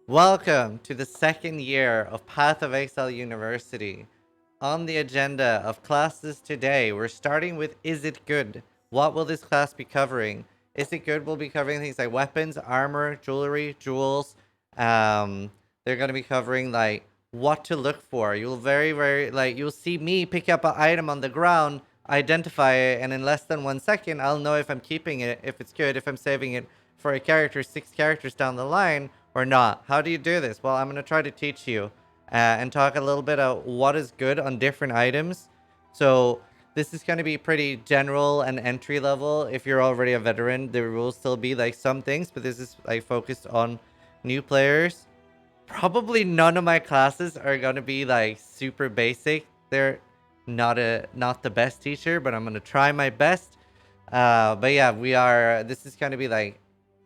Welcome to the second year of Path of Exile University. On the agenda of classes today, we're starting with Is It Good? What will this class be covering? Is It Good? We'll be covering things like weapons, armor, jewelry, jewels. They're going to be covering like what to look for. You'll see me pick up an item on the ground, identify it, and in less than 1 second, I'll know if I'm keeping it, if it's good, if I'm saving it for a character 6 characters down the line or not. How do you do this? Well, I'm going to try to teach you and talk a little bit about what is good on different items. So this is going to be pretty general and entry level. If you're already a veteran, there will still be like some things, but this is like focused on new players. Probably none of my classes are going to be like super basic. They're not the best teacher, but I'm going to try my best. But yeah, this is going to be like,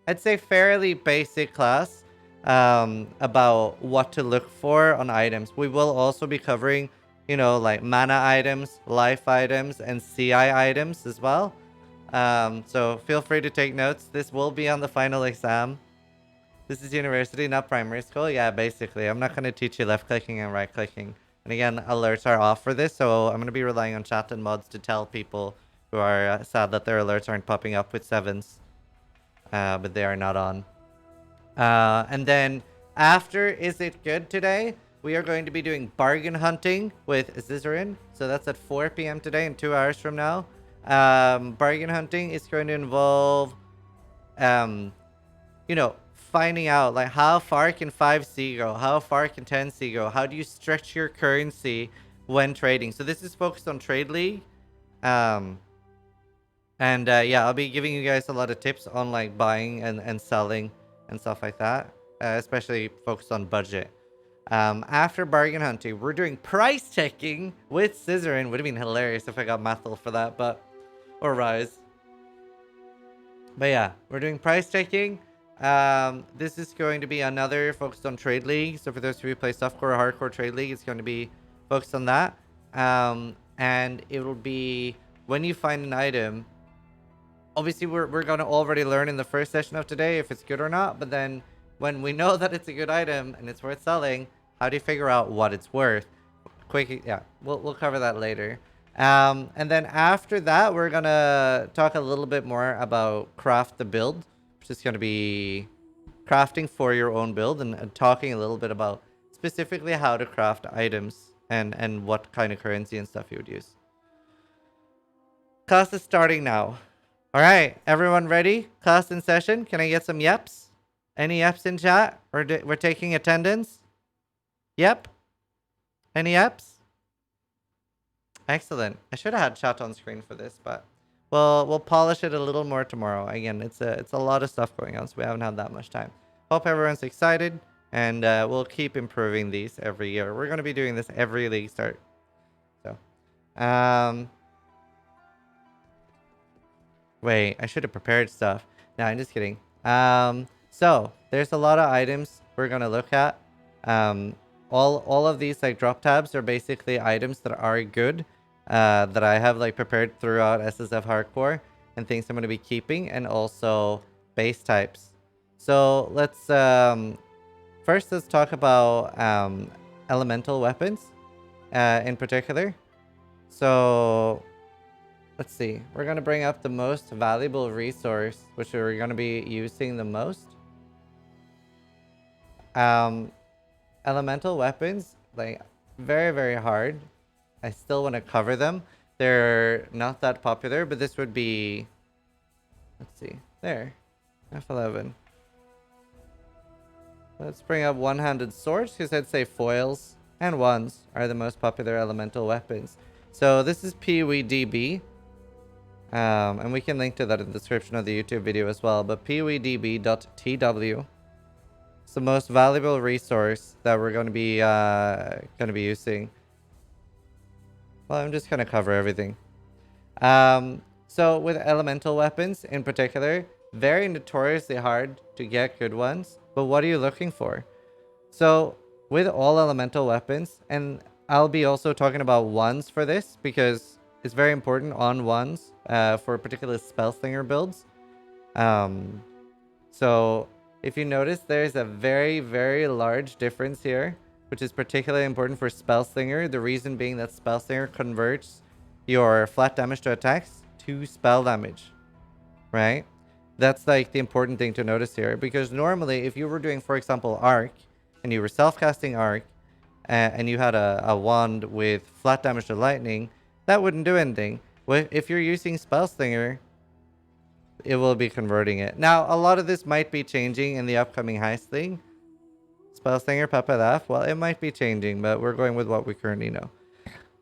I'd say fairly basic class about what to look for on items. We will also be covering, like mana items, life items, and CI items as well. So feel free to take notes. This will be on the final exam. This is university, not primary school. Yeah, basically. I'm not going to teach you left clicking and right clicking. And again, alerts are off for this, so I'm going to be relying on chat and mods to tell people who are sad that their alerts aren't popping up with 7s. But they are not on. And then after Is It Good today, we are going to be doing bargain hunting with Zizaran. So that's at 4 p.m. today in 2 hours from now. Bargain hunting is going to involve, finding out like how far can 5C go? How far can 10C go? How do you stretch your currency when trading? So this is focused on Trade League. Yeah, I'll be giving you guys a lot of tips on like buying and selling and stuff like that, especially focused on budget. After bargain hunting, we're doing price checking with Zizaran. Would have been hilarious if I got Mathel for that, or Rise. But yeah, we're doing price checking. This is going to be another focused on Trade League. So for those of you who play softcore or hardcore Trade League, it's going to be focused on that. And it will be when you find an item. Obviously, we're going to already learn in the first session of today if it's good or not. But then when we know that it's a good item and it's worth selling, how do you figure out what it's worth? We'll cover that later. And then after that, we're going to talk a little bit more about craft the build, which is going to be crafting for your own build and talking a little bit about specifically how to craft items and what kind of currency and stuff you would use. Class is starting now. All right, everyone ready? Class in session. Can I get some yeps? Any yeps in chat? We're taking attendance. Yep. Any yeps? Excellent. I should have had chat on screen for this, but we'll polish it a little more tomorrow. Again, it's a lot of stuff going on, so we haven't had that much time. Hope everyone's excited, and we'll keep improving these every year. We're going to be doing this every league start. So, wait, I should have prepared stuff. No, I'm just kidding. So there's a lot of items we're gonna look at. All of these like drop tabs are basically items that are good, that I have like prepared throughout SSF Hardcore and things I'm gonna be keeping, and also base types. So let's let's talk about elemental weapons in particular. So let's see. We're going to bring up the most valuable resource, which we're going to be using the most. Elemental weapons, like very, very hard. I still want to cover them. They're not that popular, but this would be, let's see, there, F11. Let's bring up one-handed swords, because I'd say foils and wands are the most popular elemental weapons. So this is POEDB. And we can link to that in the description of the YouTube video as well. But POEDB.tw is the most valuable resource that we're going to be using. Well, I'm just going to cover everything. So with elemental weapons in particular, very notoriously hard to get good ones. But what are you looking for? So with all elemental weapons, and I'll be also talking about wands for this because it's very important on wands for particular spellslinger builds. So if you notice, there's a very, very large difference here, which is particularly important for spellslinger. The reason being that spellslinger converts your flat damage to attacks to spell damage, right? That's like the important thing to notice here, because normally if you were doing, for example, arc, and you were self-casting arc, and you had a wand with flat damage to lightning, that wouldn't do anything. If you're using spellslinger, it will be converting it. Now, a lot of this might be changing in the upcoming heist thing. Spellslinger, PoEDB, well, it might be changing, but we're going with what we currently know.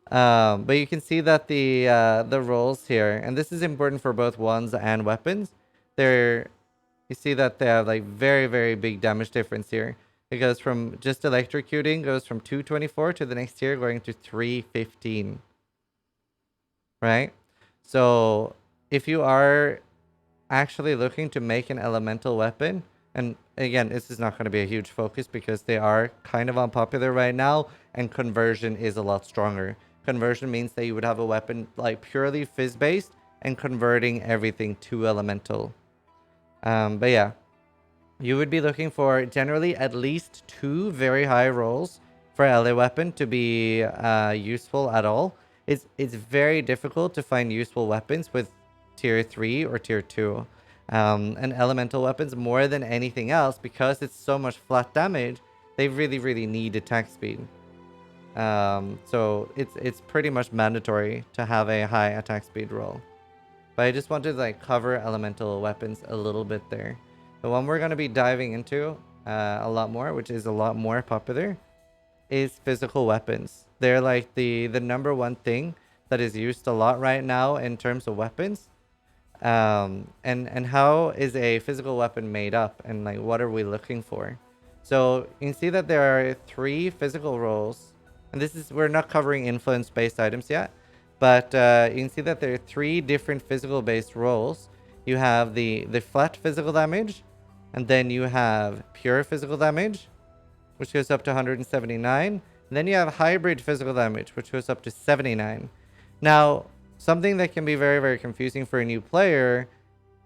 But you can see that the rolls here, and this is important for both wands and weapons. You see that they have like very, very big damage difference here. It goes from just electrocuting, goes from 224 to the next tier going to 315. Right? So if you are actually looking to make an elemental weapon, and again, this is not going to be a huge focus because they are kind of unpopular right now, and conversion is a lot stronger. Conversion means that you would have a weapon like purely phys based and converting everything to elemental. But yeah, you would be looking for generally at least 2 very high rolls for LA weapon to be useful at all. It's very difficult to find useful weapons with tier 3 or tier 2. And elemental weapons, more than anything else, because it's so much flat damage, they really, really need attack speed. So it's pretty much mandatory to have a high attack speed roll. But I just wanted to like cover elemental weapons a little bit there. The one we're going to be diving into a lot more, which is a lot more popular, is physical weapons. They're like the number one thing that is used a lot right now in terms of weapons. And how is a physical weapon made up, and like what are we looking for? So you can see that there are 3 physical rolls, and we're not covering influence based items yet, but you can see that there are 3 different physical based rolls. You have the flat physical damage, and then you have pure physical damage, which goes up to 179, and then you have hybrid physical damage, which goes up to 79. Now, something that can be very, very confusing for a new player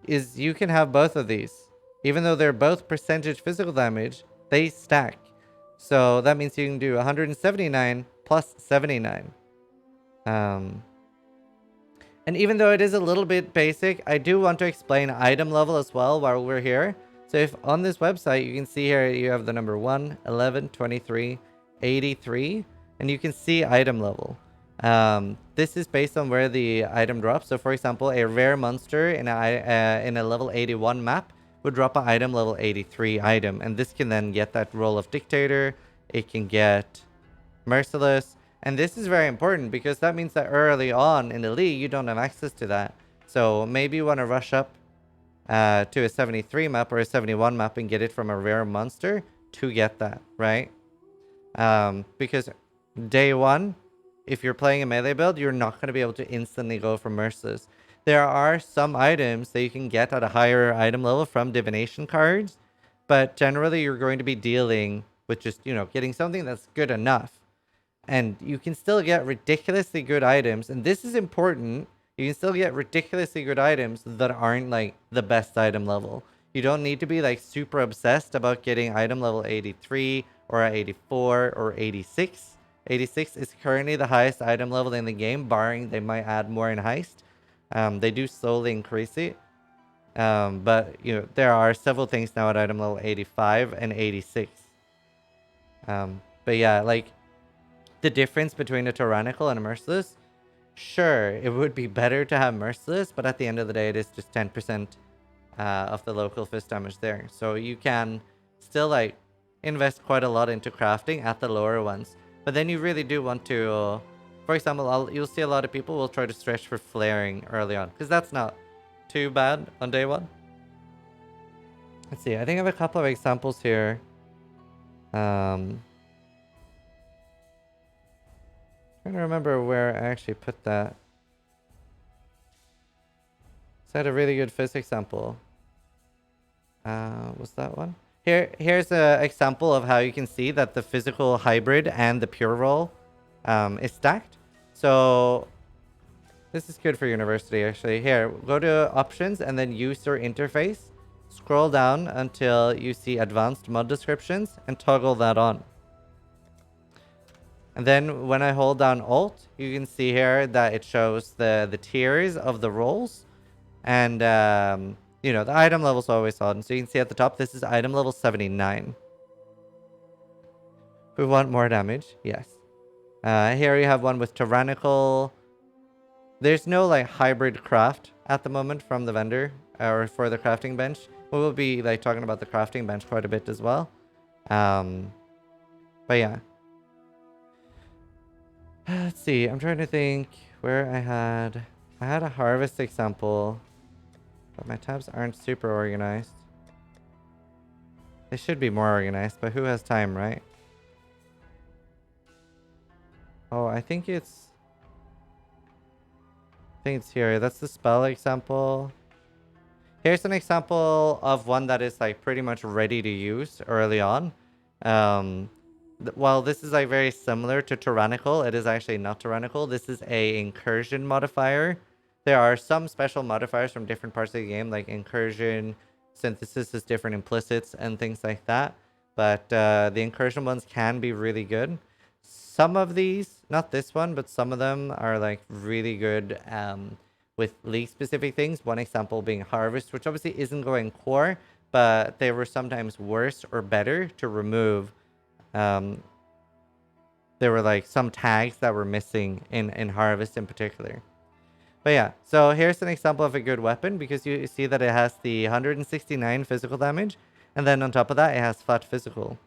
is you can have both of these. Even though they're both percentage physical damage, they stack. So that means you can do 179 plus 79. And even though it is a little bit basic, I do want to explain item level as well while we're here. So if on this website, you can see here you have the number 1, 11, 23, 83, and you can see item level. This is based on where the item drops. So for example, a rare monster in a level 81 map would drop an item level 83 item, and this can then get that role of dictator. It can get merciless, and this is very important because that means that early on in the league you don't have access to that. So maybe you want to rush up to a 73 map or a 71 map and get it from a rare monster to get that, right? Because day 1, if you're playing a melee build, you're not going to be able to instantly go for merciless. There are some items that you can get at a higher item level from divination cards, but generally you're going to be dealing with just, getting something that's good enough. And you can still get ridiculously good items, and this is important. You can still get ridiculously good items that aren't like the best item level. You don't need to be like super obsessed about getting item level 83 or 84 or 86. 86 is currently the highest item level in the game, barring they might add more in heist. They do slowly increase it. But there are several things now at item level 85 and 86. But yeah, like the difference between a tyrannical and a merciless, sure, it would be better to have merciless, but at the end of the day, it is just 10% of the local fist damage there. So you can still like invest quite a lot into crafting at the lower ones. But then you really do want to, for example, you'll see a lot of people will try to stretch for flaring early on, because that's not too bad on day 1. Let's see, I think I have a couple of examples here. Trying to remember where I actually put that. So I had a really good fizz example. Was that one? Here's an example of how you can see that the physical hybrid and the pure roll is stacked. So this is good for university, actually. Here, go to options and then user interface. scroll down until you see advanced mod descriptions and toggle that on. And then when I hold down Alt, you can see here that it shows the tiers of the rolls. And, you know, the item level's always on. So you can see at the top, this is item level 79. We want more damage. Yes. Here you have one with tyrannical. There's no like hybrid craft at the moment from the vendor or for the crafting bench. We will be like talking about the crafting bench quite a bit as well. But yeah. Let's see. I'm trying to think where I had a harvest example, but my tabs aren't super organized. They should be more organized, but who has time, right? Oh, I think it's here. That's the spell example. Here's an example of one that is like pretty much ready to use early on. While this is like very similar to tyrannical, it is actually not tyrannical. This is a incursion modifier. There are some special modifiers from different parts of the game, like incursion, synthesis is different implicits, and things like that. But the incursion ones can be really good. Some of these, not this one, but some of them are like really good with league specific things. One example being harvest, which obviously isn't going core, but they were sometimes worse or better to remove. There were like some tags that were missing in harvest in particular. But yeah, so here's an example of a good weapon because you see that it has the 169 physical damage, and then on top of that it has flat physical.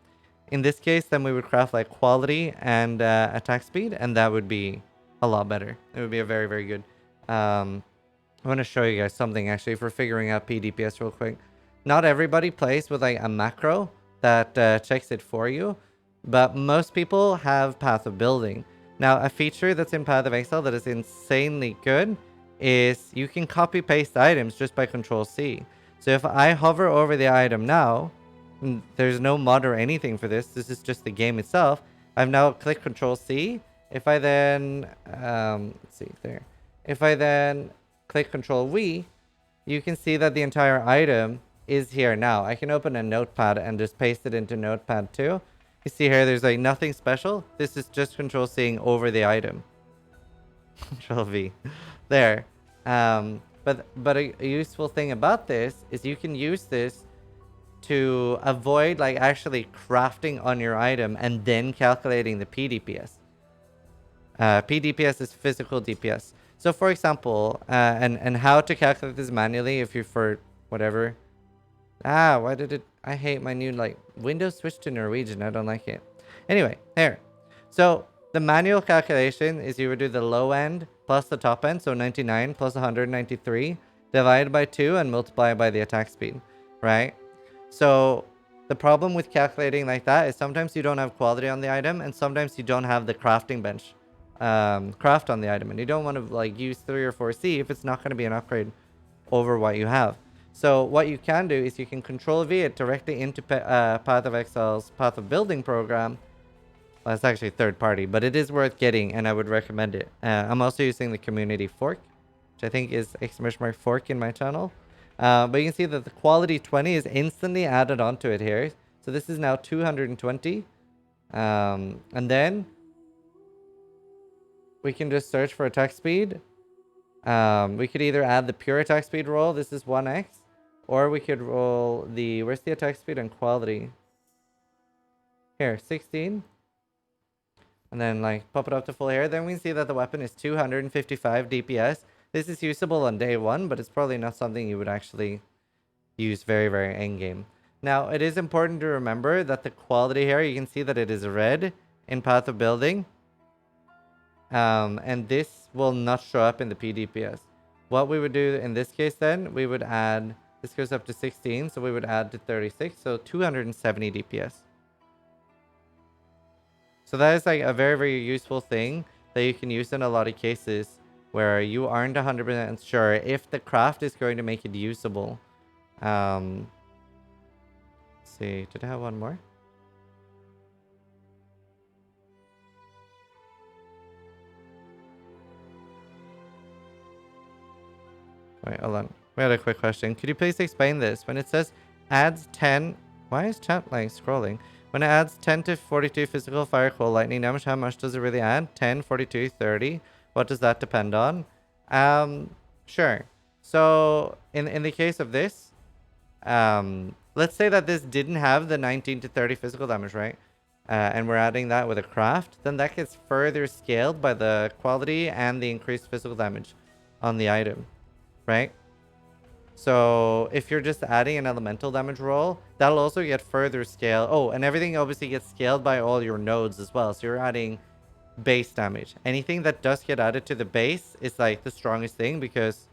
In this case, then we would craft like quality and attack speed, and that would be a lot better. It would be a very, very good. I want to show you guys something actually for figuring out PDPS real quick. Not everybody plays with like a macro that checks it for you, but most people have Path of Building. Now, a feature that's in Path of Exile that is insanely good is you can copy paste items just by Control-C. So if I hover over the item now, there's no mod or anything for this. This is just the game itself. I've now clicked Control-C. If I then, let's see there. If I then click Control-V, you can see that the entire item is here now. I can open a notepad and just paste it into Notepad too. You see here, there's like nothing special. This is just Control-Cing over the item. Control-V. There. But a useful thing about this is you can use this to avoid like actually crafting on your item and then calculating the PDPS. PDPS is physical DPS. So for example, and how to calculate this manually if you for whatever. Why did it? I hate my new like Windows switched to Norwegian. I don't like it. Anyway, here. So the manual calculation is you would do the low end plus the top end. So 99 plus 193 divided by 2 and multiply by the attack speed, right? So the problem with calculating like that is sometimes you don't have quality on the item and sometimes you don't have the crafting bench craft on the item, and you don't want to like use 3 or 4C if it's not going to be an upgrade over what you have. So what you can do is you can Control-V it directly into Path of Exile's Path of Building program. Well, it's actually third party, but it is worth getting and I would recommend it. I'm also using the community fork, which I think is ! fork in my channel. But you can see that the quality 20 is instantly added onto it here. So this is now 220. And then we can just search for attack speed. We could either add the pure attack speed roll. This is 1x. Or we could roll the... Where's the attack speed and quality? Here, 16. And then like pop it up to full here. Then we can see that the weapon is 255 DPS. This is usable on day 1, but it's probably not something you would actually use very, very endgame. Now, it is important to remember that the quality here, you can see that it is red in Path of Building. And this will not show up in the PDPS. What we would do in this case then, we would add, this goes up to 16, so we would add to 36, so 270 DPS. So that is like a very, very useful thing that you can use in a lot of cases where you aren't 100% sure if the craft is going to make it usable. Let's see, did I have one more? Wait, hold on. We had a quick question. Could you please explain this? When it says adds 10... Why is chat like scrolling? When it adds 10 to 42 physical fire, cold, lightning damage, how much does it really add? 10, 42, 30? What does that depend on? Sure. So in the case of this, let's say that this didn't have the 19 to 30 physical damage, right? And we're adding that with a craft, then that gets further scaled by the quality and the increased physical damage on the item, right? So if you're just adding an elemental damage roll, that'll also get further scaled. Oh, and everything obviously gets scaled by all your nodes as well. So you're adding base damage. Anything that does get added to the base is like the strongest thing because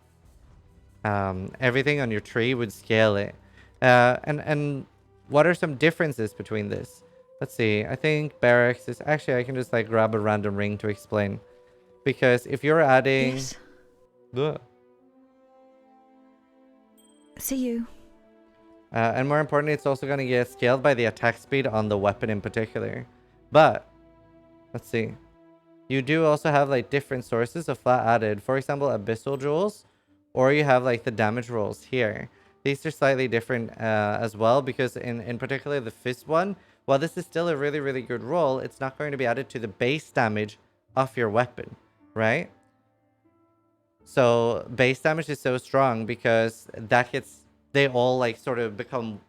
everything on your tree would scale it. And what are some differences between this? Let's see. I think barracks is... Actually, I can just like grab a random ring to explain. Because if you're adding... Yes. Ugh. See you. And more importantly, it's also going to get scaled by the attack speed on the weapon in particular. But, let's see. You do also have like different sources of flat added. For example, abyssal jewels. Or you have like the damage rolls here. These are slightly different as well. Because in particular, the phys one, while this is still a really, really good roll, it's not going to be added to the base damage of your weapon. Right? So base damage is so strong because that gets... They all like sort of become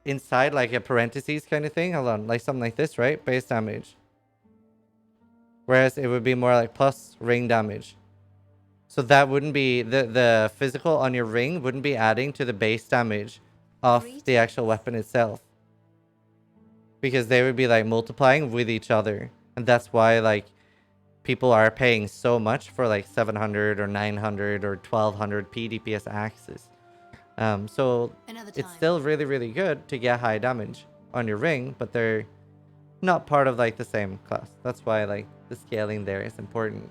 inside like a parentheses kind of thing. Hold on, like something like this, right? Base damage. Whereas it would be more like plus ring damage. So that wouldn't be... The physical on your ring wouldn't be adding to the base damage of the actual weapon itself. Because they would be like multiplying with each other. And that's why like people are paying so much for like 700 or 900 or 1200 PDPS axes. So it's still really, really good to get high damage on your ring, but they're not part of like the same class. That's why like the scaling there is important.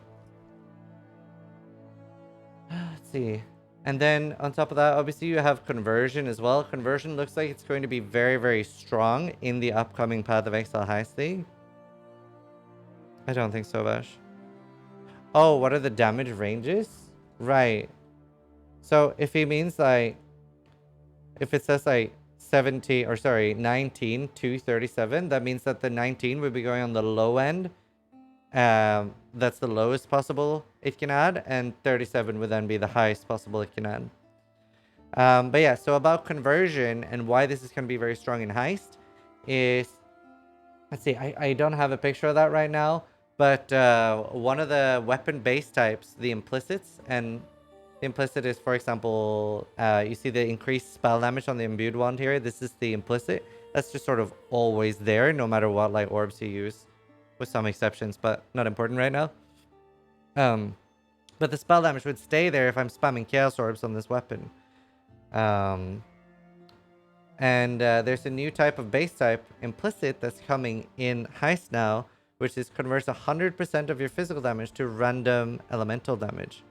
Let's see. And then on top of that, obviously you have conversion as well. Conversion looks like it's going to be very, very strong in the upcoming Path of Exile Heist League. I don't think so, Bash. Oh, what are the damage ranges? Right. So if it means like... If it says like 19 to 37, that means that the 19 would be going on the low end. That's the lowest possible it can add. And 37 would then be the highest possible it can add. But yeah, so about conversion and why this is going to be very strong in Heist is... Let's see, I don't have a picture of that right now. But one of the weapon base types, the implicits, and the implicit is, for example, you see the increased spell damage on the imbued wand here. This is the implicit. That's just sort of always there, no matter what like orbs you use, with some exceptions, but not important right now. But the spell damage would stay there if I'm spamming chaos orbs on this weapon. And there's a new type of base type, implicit, that's coming in Heist now, which is converts 100% of your physical damage to random elemental damage.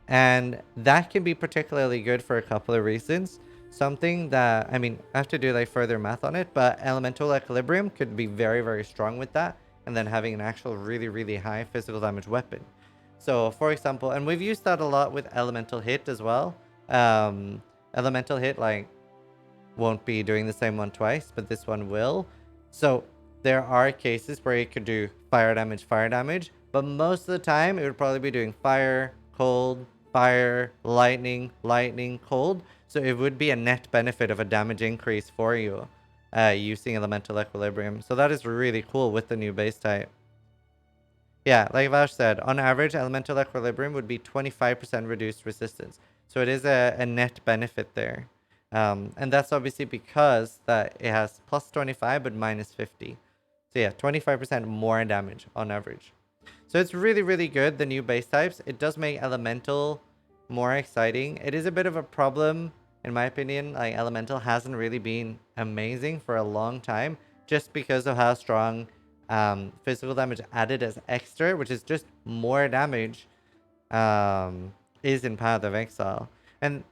And that can be particularly good for a couple of reasons. Something that, I mean, I have to do like further math on it, but elemental equilibrium could be very, very strong with that. And then having an actual really, really high physical damage weapon. So for example, and we've used that a lot with elemental hit as well. Elemental hit like won't be doing the same one twice, but this one will. So there are cases where it could do fire damage, but most of the time it would probably be doing fire, cold, fire, lightning, cold. So it would be a net benefit of a damage increase for you using elemental equilibrium. So that is really cool with the new base type. Yeah, like Vash said, on average, elemental equilibrium would be 25% reduced resistance. So it is a net benefit there. And that's obviously because that it has plus 25 but minus 50. So yeah, 25% more damage on average. So it's really, really good, the new base types. It does make elemental more exciting. It is a bit of a problem, in my opinion. Like elemental hasn't really been amazing for a long time, just because of how strong physical damage added as extra, which is just more damage, is in Path of Exile. And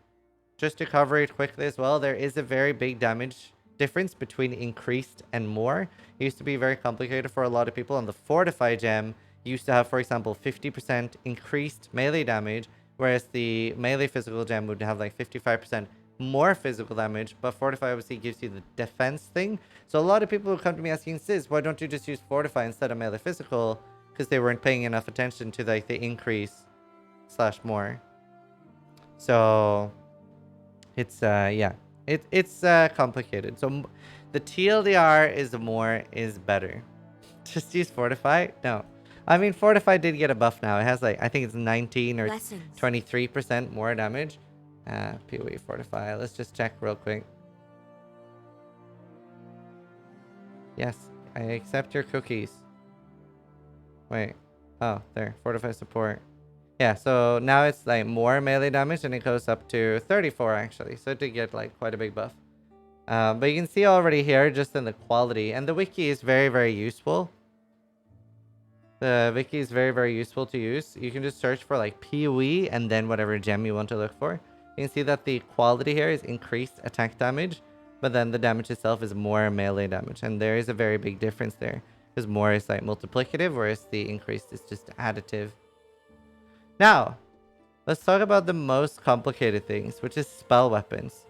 just to cover it quickly as well, there is a very big damage difference between increased and more. It used to be very complicated for a lot of people. On the Fortify gem, you used to have, for example, 50% increased melee damage, whereas the melee physical gem would have like 55% more physical damage, but Fortify obviously gives you the defense thing. So a lot of people will come to me asking, Sis, why don't you just use Fortify instead of melee physical? Because they weren't paying enough attention to like the increase / more. So it's yeah, it's complicated. So the TLDR is better. Just use Fortify? No. I mean, Fortify did get a buff now. It has like, I think it's 19 or 23% more damage. PoE Fortify. Let's just check real quick. Yes, I accept your cookies. Wait. Oh, there. Fortify support. Yeah, so now it's like more melee damage and it goes up to 34 actually. So it did get like quite a big buff. But you can see already here just in the quality. And the wiki is very, very useful. The wiki is very, very useful to use. You can just search for like PoE and then whatever gem you want to look for. You can see that the quality here is increased attack damage, but then the damage itself is more melee damage. And there is a very big difference there, because more is like multiplicative, whereas the increased is just additive. Now, let's talk about the most complicated things, which is spell weapons.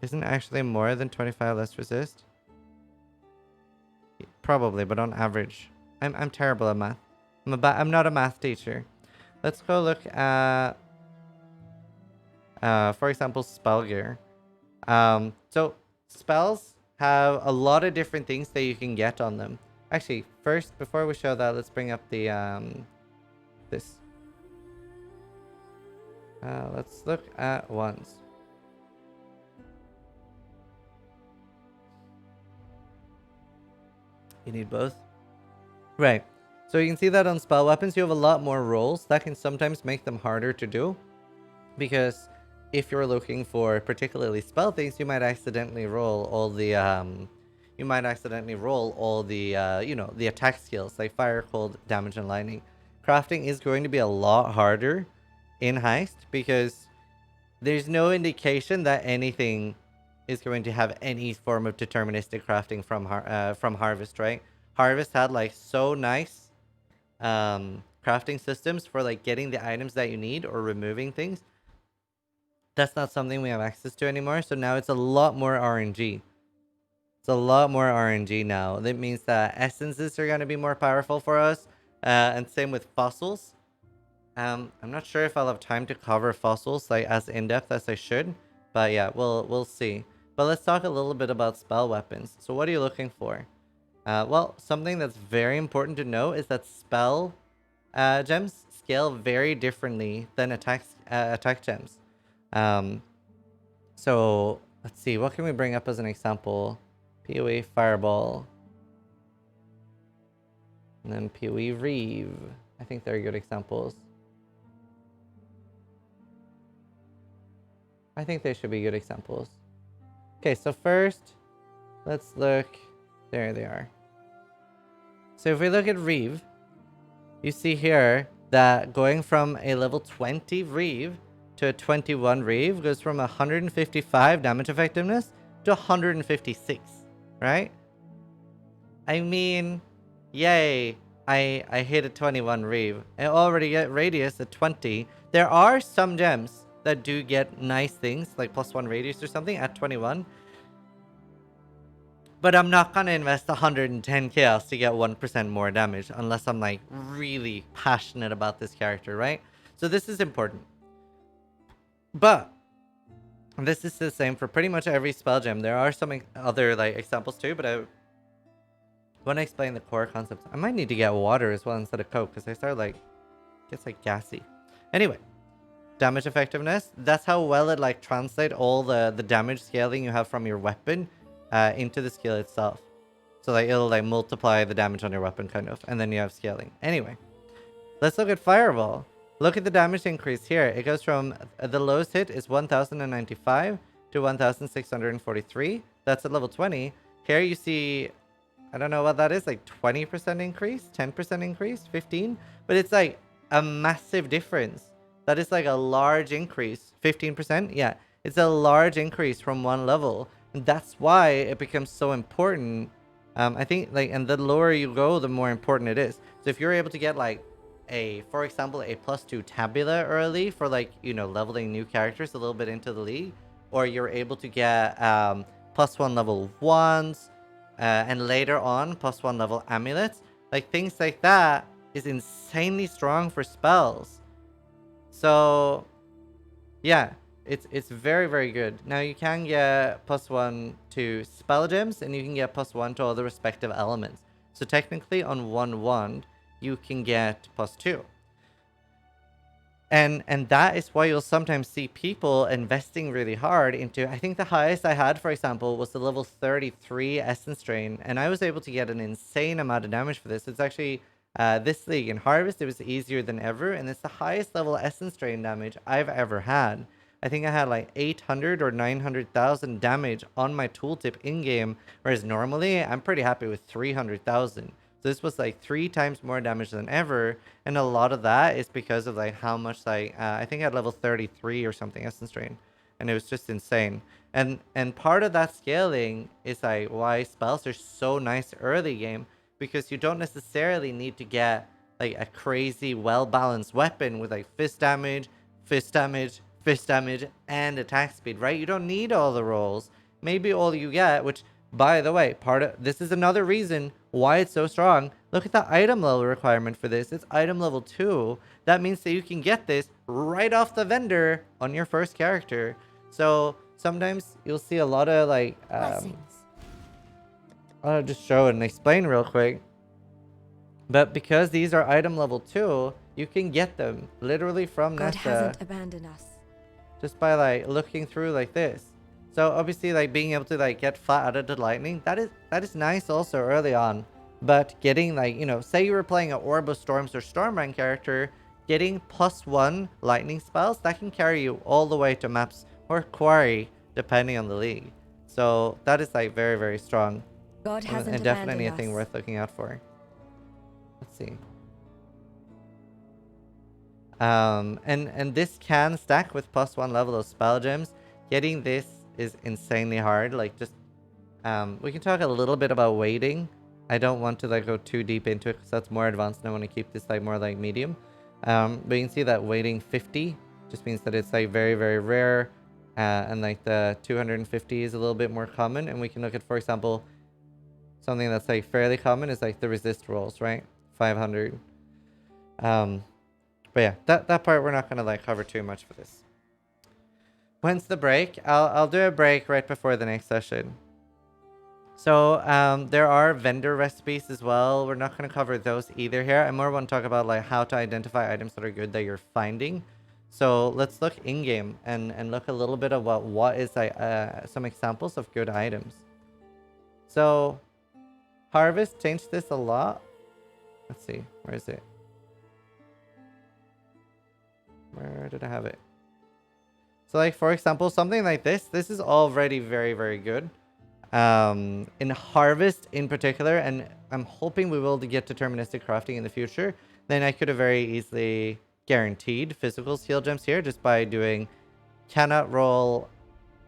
Isn't actually more than 25 less resist? Probably, but on average. I'm terrible at math. I'm not a math teacher. Let's go look at, for example, spell gear. So spells have a lot of different things that you can get on them. Actually, first, before we show that, let's bring up the this. Let's look at wands. You need both? Right. So you can see that on spell weapons, you have a lot more rolls. That can sometimes make them harder to do. Because if you're looking for particularly spell things, you might accidentally roll all the you know, the attack skills like fire, cold, damage, and lightning. Crafting is going to be a lot harder in Heist because there's no indication that anything is going to have any form of deterministic crafting from Harvest, right? Harvest had like so nice crafting systems for like getting the items that you need or removing things. That's not something we have access to anymore. So now it's a lot more RNG. It's a lot more RNG now. That means that essences are going to be more powerful for us. And same with fossils. I'm not sure if I'll have time to cover fossils like as in-depth as I should. But yeah, we'll see. But let's talk a little bit about spell weapons. So what are you looking for? Well, something that's very important to know is that spell gems scale very differently than attack gems. So let's see, what can we bring up as an example? PoE Fireball. And then PoE Reeve. I think they're good examples. I think they should be good examples. Okay, so first, let's look. There they are. So if we look at Reeve, you see here that going from a level 20 Reeve to a 21 Reeve goes from 155 damage effectiveness to 156, right? I mean, yay, I hit a 21 Reeve. I already get radius at 20. There are some gems that do get nice things, like +1 radius or something at 21. But I'm not going to invest 110 chaos to get 1% more damage unless I'm like really passionate about this character, right? So this is important. But this is the same for pretty much every spell gem. There are some other like examples too, but I want to explain the core concepts. I might need to get water as well instead of Coke because I start like, gets like gassy. Anyway, damage effectiveness. That's how well it like translate all the damage scaling you have from your weapon into the skill itself. So like it'll like multiply the damage on your weapon kind of, and then you have scaling. Anyway, let's look at Fireball. Look at the damage increase here. It goes from the lowest hit is 1095 to 1643. That's at level 20. Here you see, I don't know what that is, like 20% increase, 10% increase, 15, but it's like a massive difference. That is like a large increase. 15%, yeah, it's a large increase from one level. And that's why it becomes so important. I think like, and the lower you go, the more important it is. So if you're able to get like for example, a +2 tabula early for like, you know, leveling new characters a little bit into the league, or you're able to get +1 level wands, and later on +1 level amulets, like things like that is insanely strong for spells. So yeah, it's very, very good. Now you can get +1 to spell gems, and you can get +1 to all the respective elements. So technically on one wand, you can get +2. And that is why you'll sometimes see people investing really hard into, I think the highest I had, for example, was the level 33 Essence Drain, and I was able to get an insane amount of damage for this. It's actually, this league in Harvest, it was easier than ever, and it's the highest level Essence Drain damage I've ever had. I think I had like 800 or 900,000 damage on my tooltip in-game, whereas normally I'm pretty happy with 300,000. So this was like 3 times more damage than ever, and a lot of that is because of like how much like I think I had level 33 or something Essence Drain, and it was just insane. And part of that scaling is like why spells are so nice early game, because you don't necessarily need to get like a crazy well-balanced weapon with like fist damage, fist damage, fist damage, and attack speed, right? You don't need all the rolls. Maybe all you get, which by the way, this is another reason why it's so strong. Look at the item level requirement for this. It's item level 2. That means that you can get this right off the vendor on your first character. So sometimes you'll see a lot of like I'll just show and explain real quick. But because these are item level 2, you can get them literally from God Nessa hasn't abandoned us. just by like looking through like this. So obviously, like being able to like get flat out of the lightning, that is nice also early on. But getting like, you know, say you were playing an Orb of Storms or Stormbrand character, getting +1 lightning spells, that can carry you all the way to maps or quarry, depending on the league. So that is like very, very strong. God hasn't And definitely a abandoned thing us. worth looking out for. Let's see. And this can stack with +1 level of spell gems. Getting this is insanely hard. Like just we can talk a little bit about waiting. I don't want to like go too deep into it because that's more advanced, and I want to keep this like more like medium. But you can see that waiting 50 just means that it's like very, very rare, and like the 250 is a little bit more common. And we can look at, for example, something that's like fairly common is like the resist rolls, right? 500. But yeah, that part we're not gonna like cover too much for this. When's the break? I'll do a break right before the next session. So there are vendor recipes as well. We're not going to cover those either here. I more want to talk about like how to identify items that are good that you're finding. So let's look in-game and look a little bit about what is like some examples of good items. So Harvest changed this a lot. Let's see, where is it? Where did I have it? So like, for example, something like this is already very, very good. In Harvest in particular, and I'm hoping we will get deterministic crafting in the future, then I could have very easily guaranteed physical skill gems here just by doing cannot roll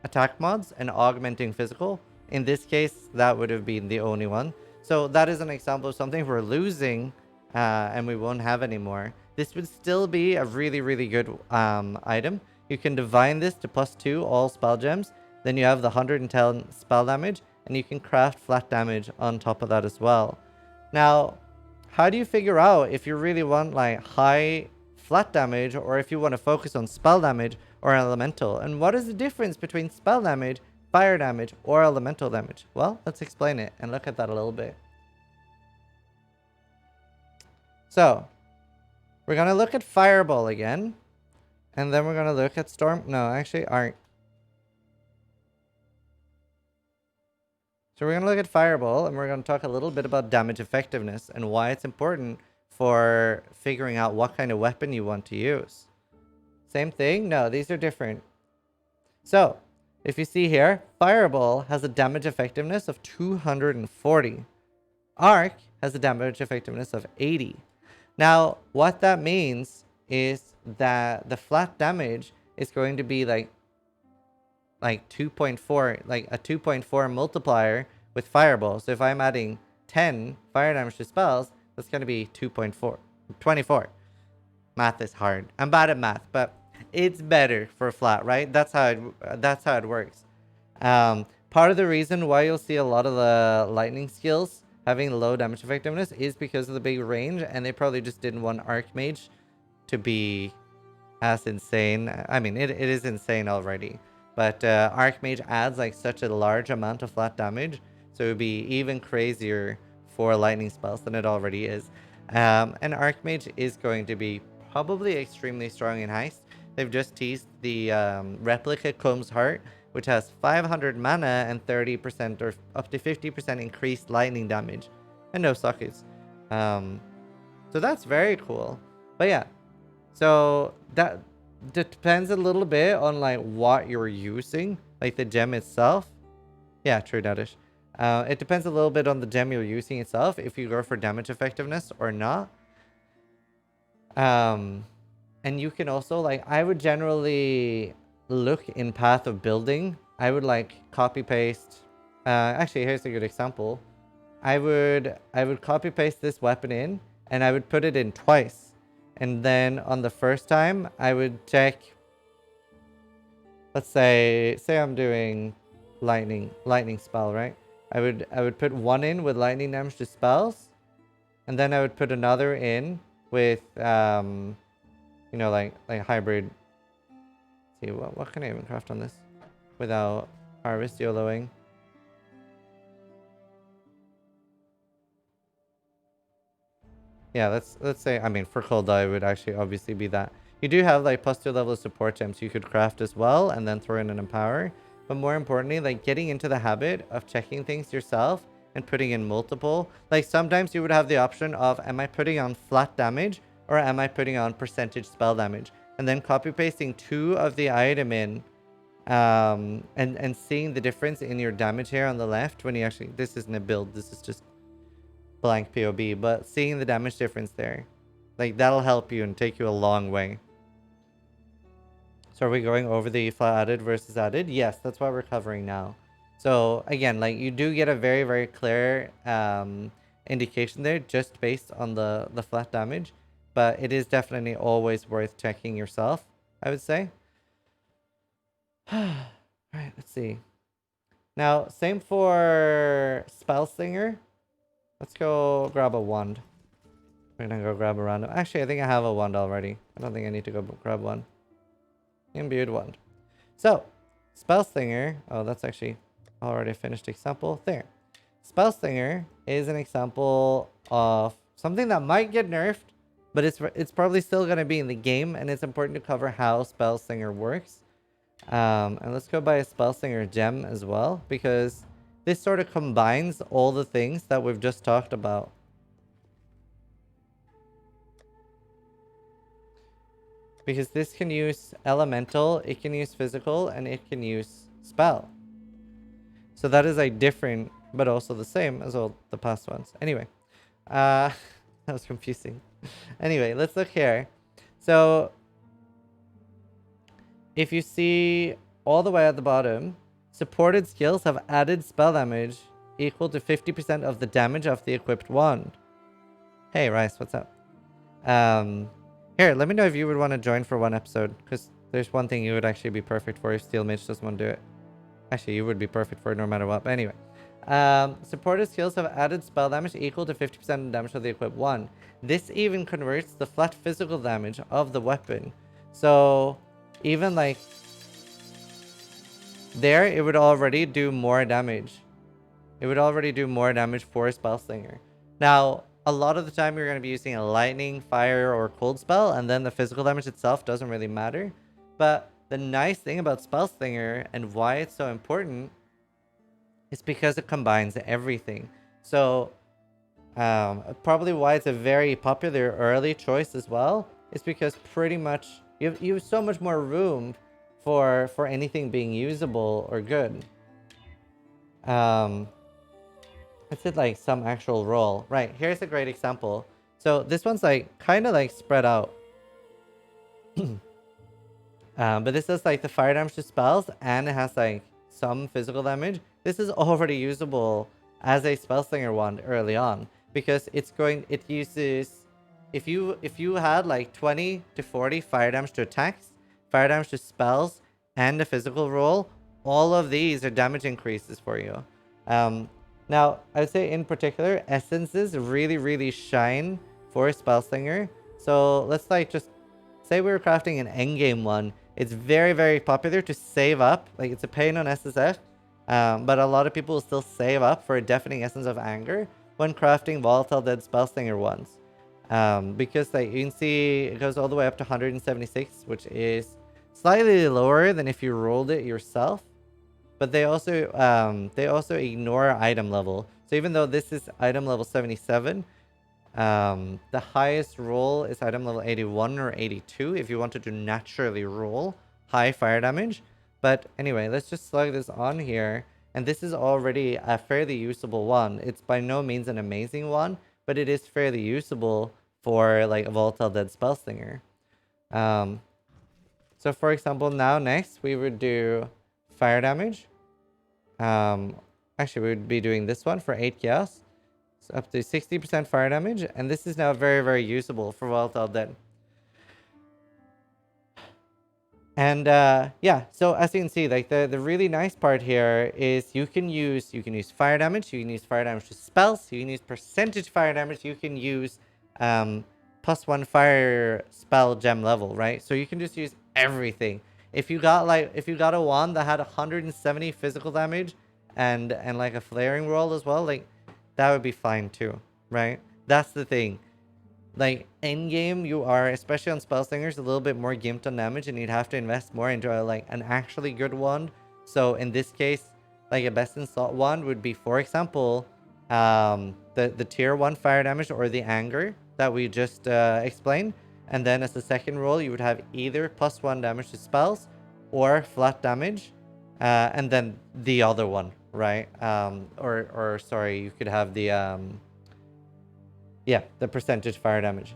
attack mods and augmenting physical. In this case, that would have been the only one. So that is an example of something we're losing and we won't have anymore. This would still be a really, really good item. You can divine this to +2 all spell gems. Then you have the 110 spell damage, and you can craft flat damage on top of that as well. Now, how do you figure out if you really want like high flat damage, or if you want to focus on spell damage or elemental? And what is the difference between spell damage, fire damage, or elemental damage? Well, let's explain it and look at that a little bit. So, we're going to look at Fireball again. And then we're going to look at Storm. No, actually, Arc. So we're going to look at Fireball, and we're going to talk a little bit about damage effectiveness and why it's important for figuring out what kind of weapon you want to use. Same thing? No, these are different. So, if you see here, Fireball has a damage effectiveness of 240. Arc has a damage effectiveness of 80. Now, what that means is that the flat damage is going to be like 2.4, like a 2.4 multiplier with Fireball. So if I'm adding 10 fire damage to spells, that's going to be 2.4, 24. Math is hard. I'm bad at math, but it's better for flat, right? That's how it works. Part of the reason why you'll see a lot of the lightning skills having low damage effectiveness is because of the big range, and they probably just didn't want arcmage to be as insane. I mean, it is insane already, but arcmage adds like such a large amount of flat damage, so it would be even crazier for lightning spells than it already is. And arcmage is going to be probably extremely strong in heist. They've just teased the replica Comb's Heart, which has 500 mana and 30% or up to 50% increased lightning damage, and no sockets. So that's very cool. But yeah, so that depends a little bit on like what you're using, like the gem itself. Yeah, true, Dadish. It depends a little bit on the gem you're using itself, if you go for damage effectiveness or not. And you can also, like, I would generally look in Path of Building. I would like copy paste. Actually, here's a good example. I would copy paste this weapon in, and I would put it in twice. And then on the first time, I would check. Let's say I'm doing lightning spell, right? I would put one in with lightning damage to spells, and then I would put another in with you know, like hybrid. Let's see, what can I even craft on this without harvest YOLOing? Yeah, let's say, I mean, for cold it would actually obviously be that. You do have like +2 level support gems you could craft as well, and then throw in an empower. But more importantly, like getting into the habit of checking things yourself and putting in multiple. Like sometimes you would have the option of, am I putting on flat damage or am I putting on percentage spell damage? And then copy pasting 2 of the item in, and seeing the difference in your damage here on the left when you actually, this isn't a build, this is just blank POB, but seeing the damage difference there, like that'll help you and take you a long way. So are we going over the flat added versus added? Yes, that's what we're covering now. So again, like you do get a very, very clear indication there just based on the flat damage, but it is definitely always worth checking yourself, I would say. All right, let's see. Now, same for Spellslinger. Let's go grab a wand. We're gonna go grab a random. Actually, I think I have a wand already. I don't think I need to go grab one. Imbued wand. So, Spellslinger. Oh, that's actually already a finished example. There. Spellslinger is an example of something that might get nerfed, but it's probably still gonna be in the game, and it's important to cover how Spellslinger works. And let's go buy a Spellslinger gem as well, because this sort of combines all the things that we've just talked about. Because this can use elemental, it can use physical, and it can use spell. So that is like different, but also the same as all the past ones. Anyway, that was confusing. Anyway, let's look here. So if you see all the way at the bottom, supported skills have added spell damage equal to 50% of the damage of the equipped wand. Hey, Rice, what's up? Here, let me know if you would want to join for one episode, because there's one thing you would actually be perfect for if Steel Mage doesn't want to do it. Actually, you would be perfect for it no matter what, but anyway. Supported skills have added spell damage equal to 50% of the damage of the equipped wand. This even converts the flat physical damage of the weapon. So, even like there, it would already do more damage. It would already do more damage for a Spellslinger. Now, a lot of the time you're going to be using a lightning, fire, or cold spell, and then the physical damage itself doesn't really matter. But the nice thing about Spellslinger and why it's so important is because it combines everything. So, probably why it's a very popular early choice as well is because pretty much you have so much more room for anything being usable or good. Let's hit like some actual roll. Right, here's a great example. So this one's like kind of like spread out. But this is like the fire damage to spells, and it has like some physical damage. This is already usable as a Spellslinger wand early on, because it uses if you had like 20 to 40 fire damage to attacks, fire damage to spells, and a physical roll, all of these are damage increases for you. Now, I would say in particular, essences really shine for spellslinger. So let's like just say we were crafting an endgame one. It's very popular to save up. Like, it's a pain on SSF, but a lot of people will still save up for a deafening essence of anger when crafting volatile dead spellslinger ones. Because like you can see it goes all the way up to 176, which is slightly lower than if you rolled it yourself. But they also ignore item level. So even though this is item level 77, the highest roll is item level 81 or 82 if you wanted to naturally roll high fire damage. But anyway, let's just slug this on here. And this is already a fairly usable one. It's by no means an amazing one, but it is fairly usable for like a volatile dead spellslinger. So for example, now next we would do fire damage. Actually, we would be doing this one for 8 chaos. So up to 60% fire damage, and this is now very usable for volatile dead. And yeah, so as you can see, like the really nice part here is you can use fire damage, you can use fire damage to spells, you can use percentage fire damage, you can use +1 fire spell gem level, right? So you can just use everything. If you got a wand that had 170 physical damage and like a flaring roll as well, like that would be fine too, right? That's the thing. Like endgame, you are, especially on spellslingers, a little bit more gimped on damage, and you'd have to invest more into like an actually good wand. So in this case, like a best in slot wand would be, for example, the tier 1 fire damage or the anger that we just explained. And then as the second roll, you would have either +1 damage to spells or flat damage, and then the other one, right? Or sorry, you could have the yeah, the percentage fire damage.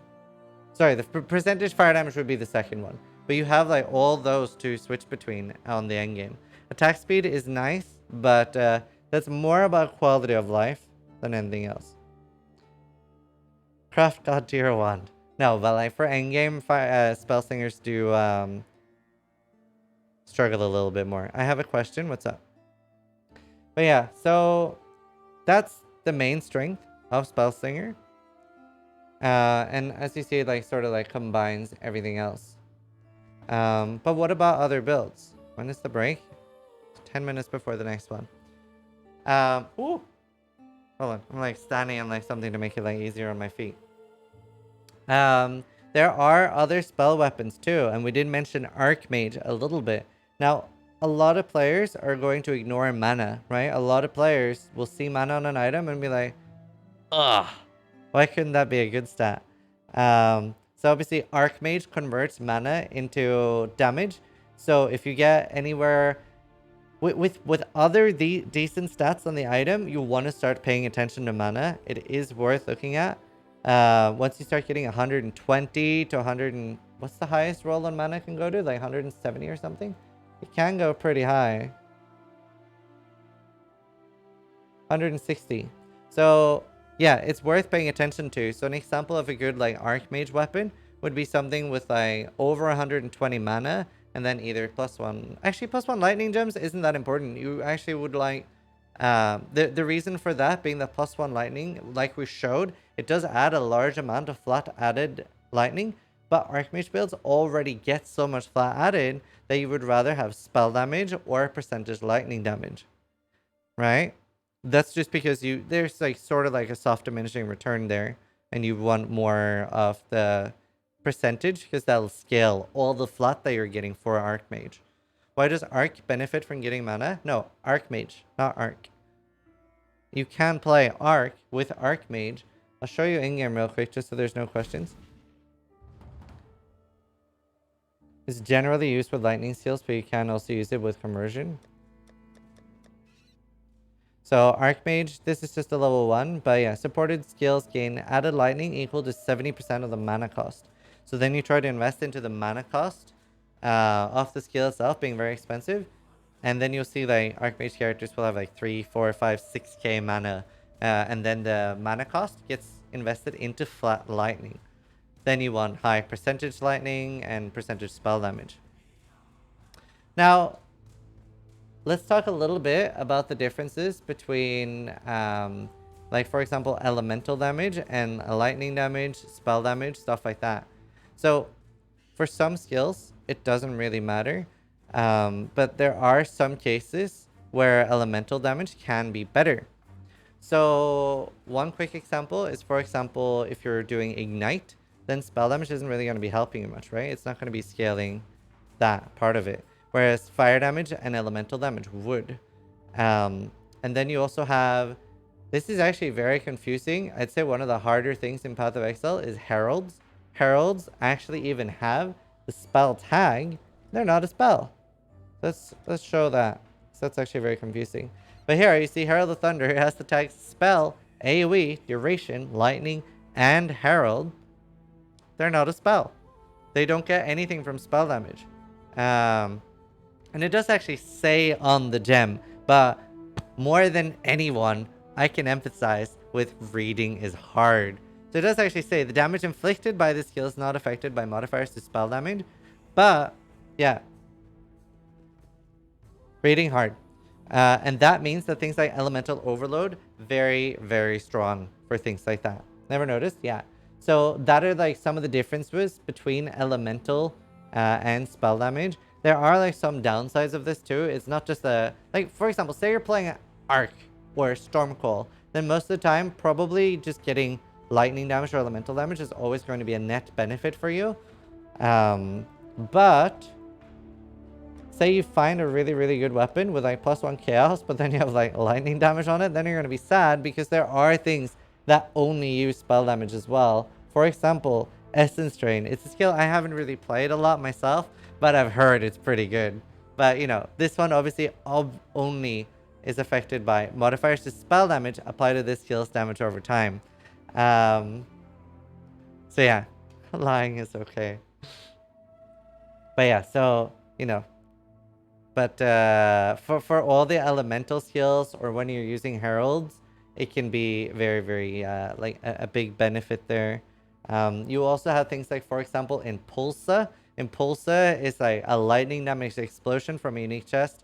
Sorry, the percentage fire damage would be the second one. But you have like all those to switch between on the end game. Attack speed is nice, but that's more about quality of life than anything else. Craft God tier 1. No, but like for endgame, spellslingers do struggle a little bit more. I have a question. What's up? But yeah, so that's the main strength of spellslinger. And as you see, it like sort of like combines everything else. But what about other builds? When is the break? 10 minutes before the next one. Ooh. Hold on. I'm like standing on like something to make it like easier on my feet. There are other spell weapons too, and we did mention arcmage a little bit. Now, a lot of players are going to ignore mana, right? A lot of players will see mana on an item and be like, ugh, why couldn't that be a good stat? So obviously arcmage converts mana into damage. So if you get anywhere with other decent stats on the item, you want to start paying attention to mana. It is worth looking at. Once you start getting 120 to 100 and what's the highest roll on mana can go to? Like 170 or something? It can go pretty high. 160. So yeah, it's worth paying attention to. So an example of a good like arcmage weapon would be something with like over 120 mana and then either +1. Actually, +1 lightning gems isn't that important. You actually would like the reason for that being the +1 lightning, like we showed, it does add a large amount of flat added lightning, but arcmage builds already get so much flat added that you would rather have spell damage or percentage lightning damage, right? That's just because there's like sort of like a soft diminishing return there, and you want more of the percentage because that'll scale all the flat that you're getting for arcmage. Why does arc benefit from getting mana? No, arcmage, not arc. You can play arc with arcmage. I'll show you in-game real quick just so there's no questions. It's generally used with lightning seals, but you can also use it with conversion. So arcmage, this is just a level 1, but yeah, supported skills gain added lightning equal to 70% of the mana cost. So then you try to invest into the mana cost of the skill itself being very expensive, and then you'll see like arcmage characters will have like 3, 4, 5, 6k mana, and then the mana cost gets invested into flat lightning. then you want high percentage lightning and percentage spell damage. Now, let's talk a little bit about the differences between, like, for example, elemental damage and lightning damage, spell damage, stuff like that. So, for some skills, it doesn't really matter. But there are some cases where elemental damage can be better. So, one quick example is, for example, if you're doing Ignite, then spell damage isn't really going to be helping you much, right? It's not going to be scaling that part of it. Whereas fire damage and elemental damage would. And then you also have... This is actually very confusing. I'd say one of the harder things in Path of Exile is heralds. Heralds actually even have the spell tag. They're not a spell. Let's show that. So that's actually very confusing. But here you see Herald of Thunder. It has the tag spell, AoE, duration, lightning, and herald. They're not a spell. They don't get anything from spell damage. And it does actually say on the gem, but more than anyone, I can emphasize with reading is hard. So it does actually say the damage inflicted by this skill is not affected by modifiers to spell damage. But, yeah. Reading hard. And that means that things like Elemental Overload, very, very strong for things like that. Never noticed? Yeah. So that are like some of the differences between Elemental and spell damage. There are like some downsides of this too. It's not just a... Like, for example, say you're playing Arc or Stormcall. Then most of the time, probably just getting lightning damage or elemental damage is always going to be a net benefit for you. But... Say you find a really, really good weapon with like +1 chaos, but then you have like lightning damage on it, then you're going to be sad because there are things that only use spell damage as well. For example, Essence Drain. It's a skill I haven't really played a lot myself, but I've heard it's pretty good. But, you know, this one obviously only is affected by modifiers to spell damage applied to this skill's damage over time. So yeah, lying is okay. But yeah, so, you know. But for all the elemental skills or when you're using heralds, it can be very, very like a big benefit there. You also have things like, for example, Impulsa. Impulsa is like a lightning damage explosion from a unique chest.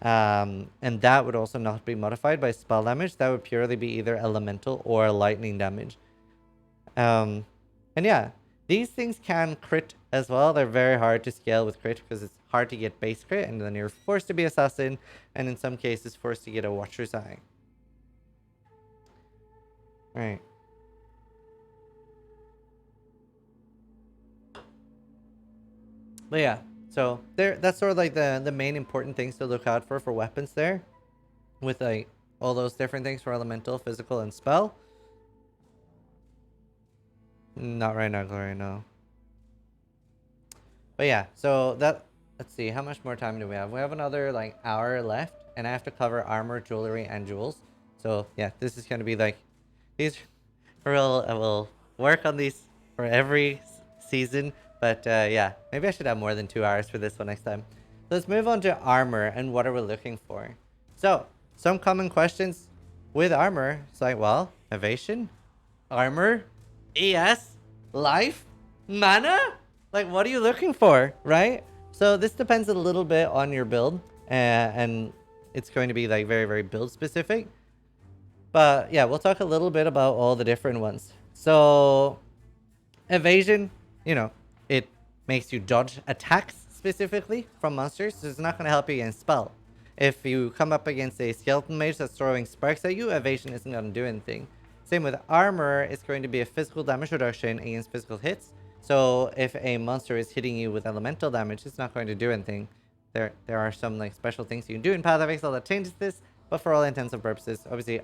And that would also not be modified by spell damage. That would purely be either elemental or lightning damage. And yeah, these things can crit as well. They're very hard to scale with crit because it's hard to get base crit, and then you're forced to be assassin, and in some cases forced to get a Watcher's Eye. Right. But yeah, so that's sort of like the main important things to look out for weapons there, with like all those different things for elemental, physical, and spell. Not right now, Glory, no. But yeah, so that... Let's see, how much more time do we have? We have another like hour left, and I have to cover armor, jewelry, and jewels. So yeah, this is going to be like... These... I will work on these for every season. But yeah, maybe I should have more than 2 hours for this one next time. Let's move on to armor and what are we looking for. So, some common questions with armor. It's like, well, evasion, armor, ES, life, mana? Like, what are you looking for, right? So this depends a little bit on your build, and it's going to be like very, very build specific. But yeah, we'll talk a little bit about all the different ones. So evasion, you know, it makes you dodge attacks specifically from monsters, so it's not going to help you against spell. If you come up against a skeleton mage that's throwing sparks at you, evasion isn't going to do anything. Same with armor, it's going to be a physical damage reduction against physical hits. So if a monster is hitting you with elemental damage, it's not going to do anything. There are some like special things you can do in Path of Exile that changes this, but for all intents and purposes, obviously,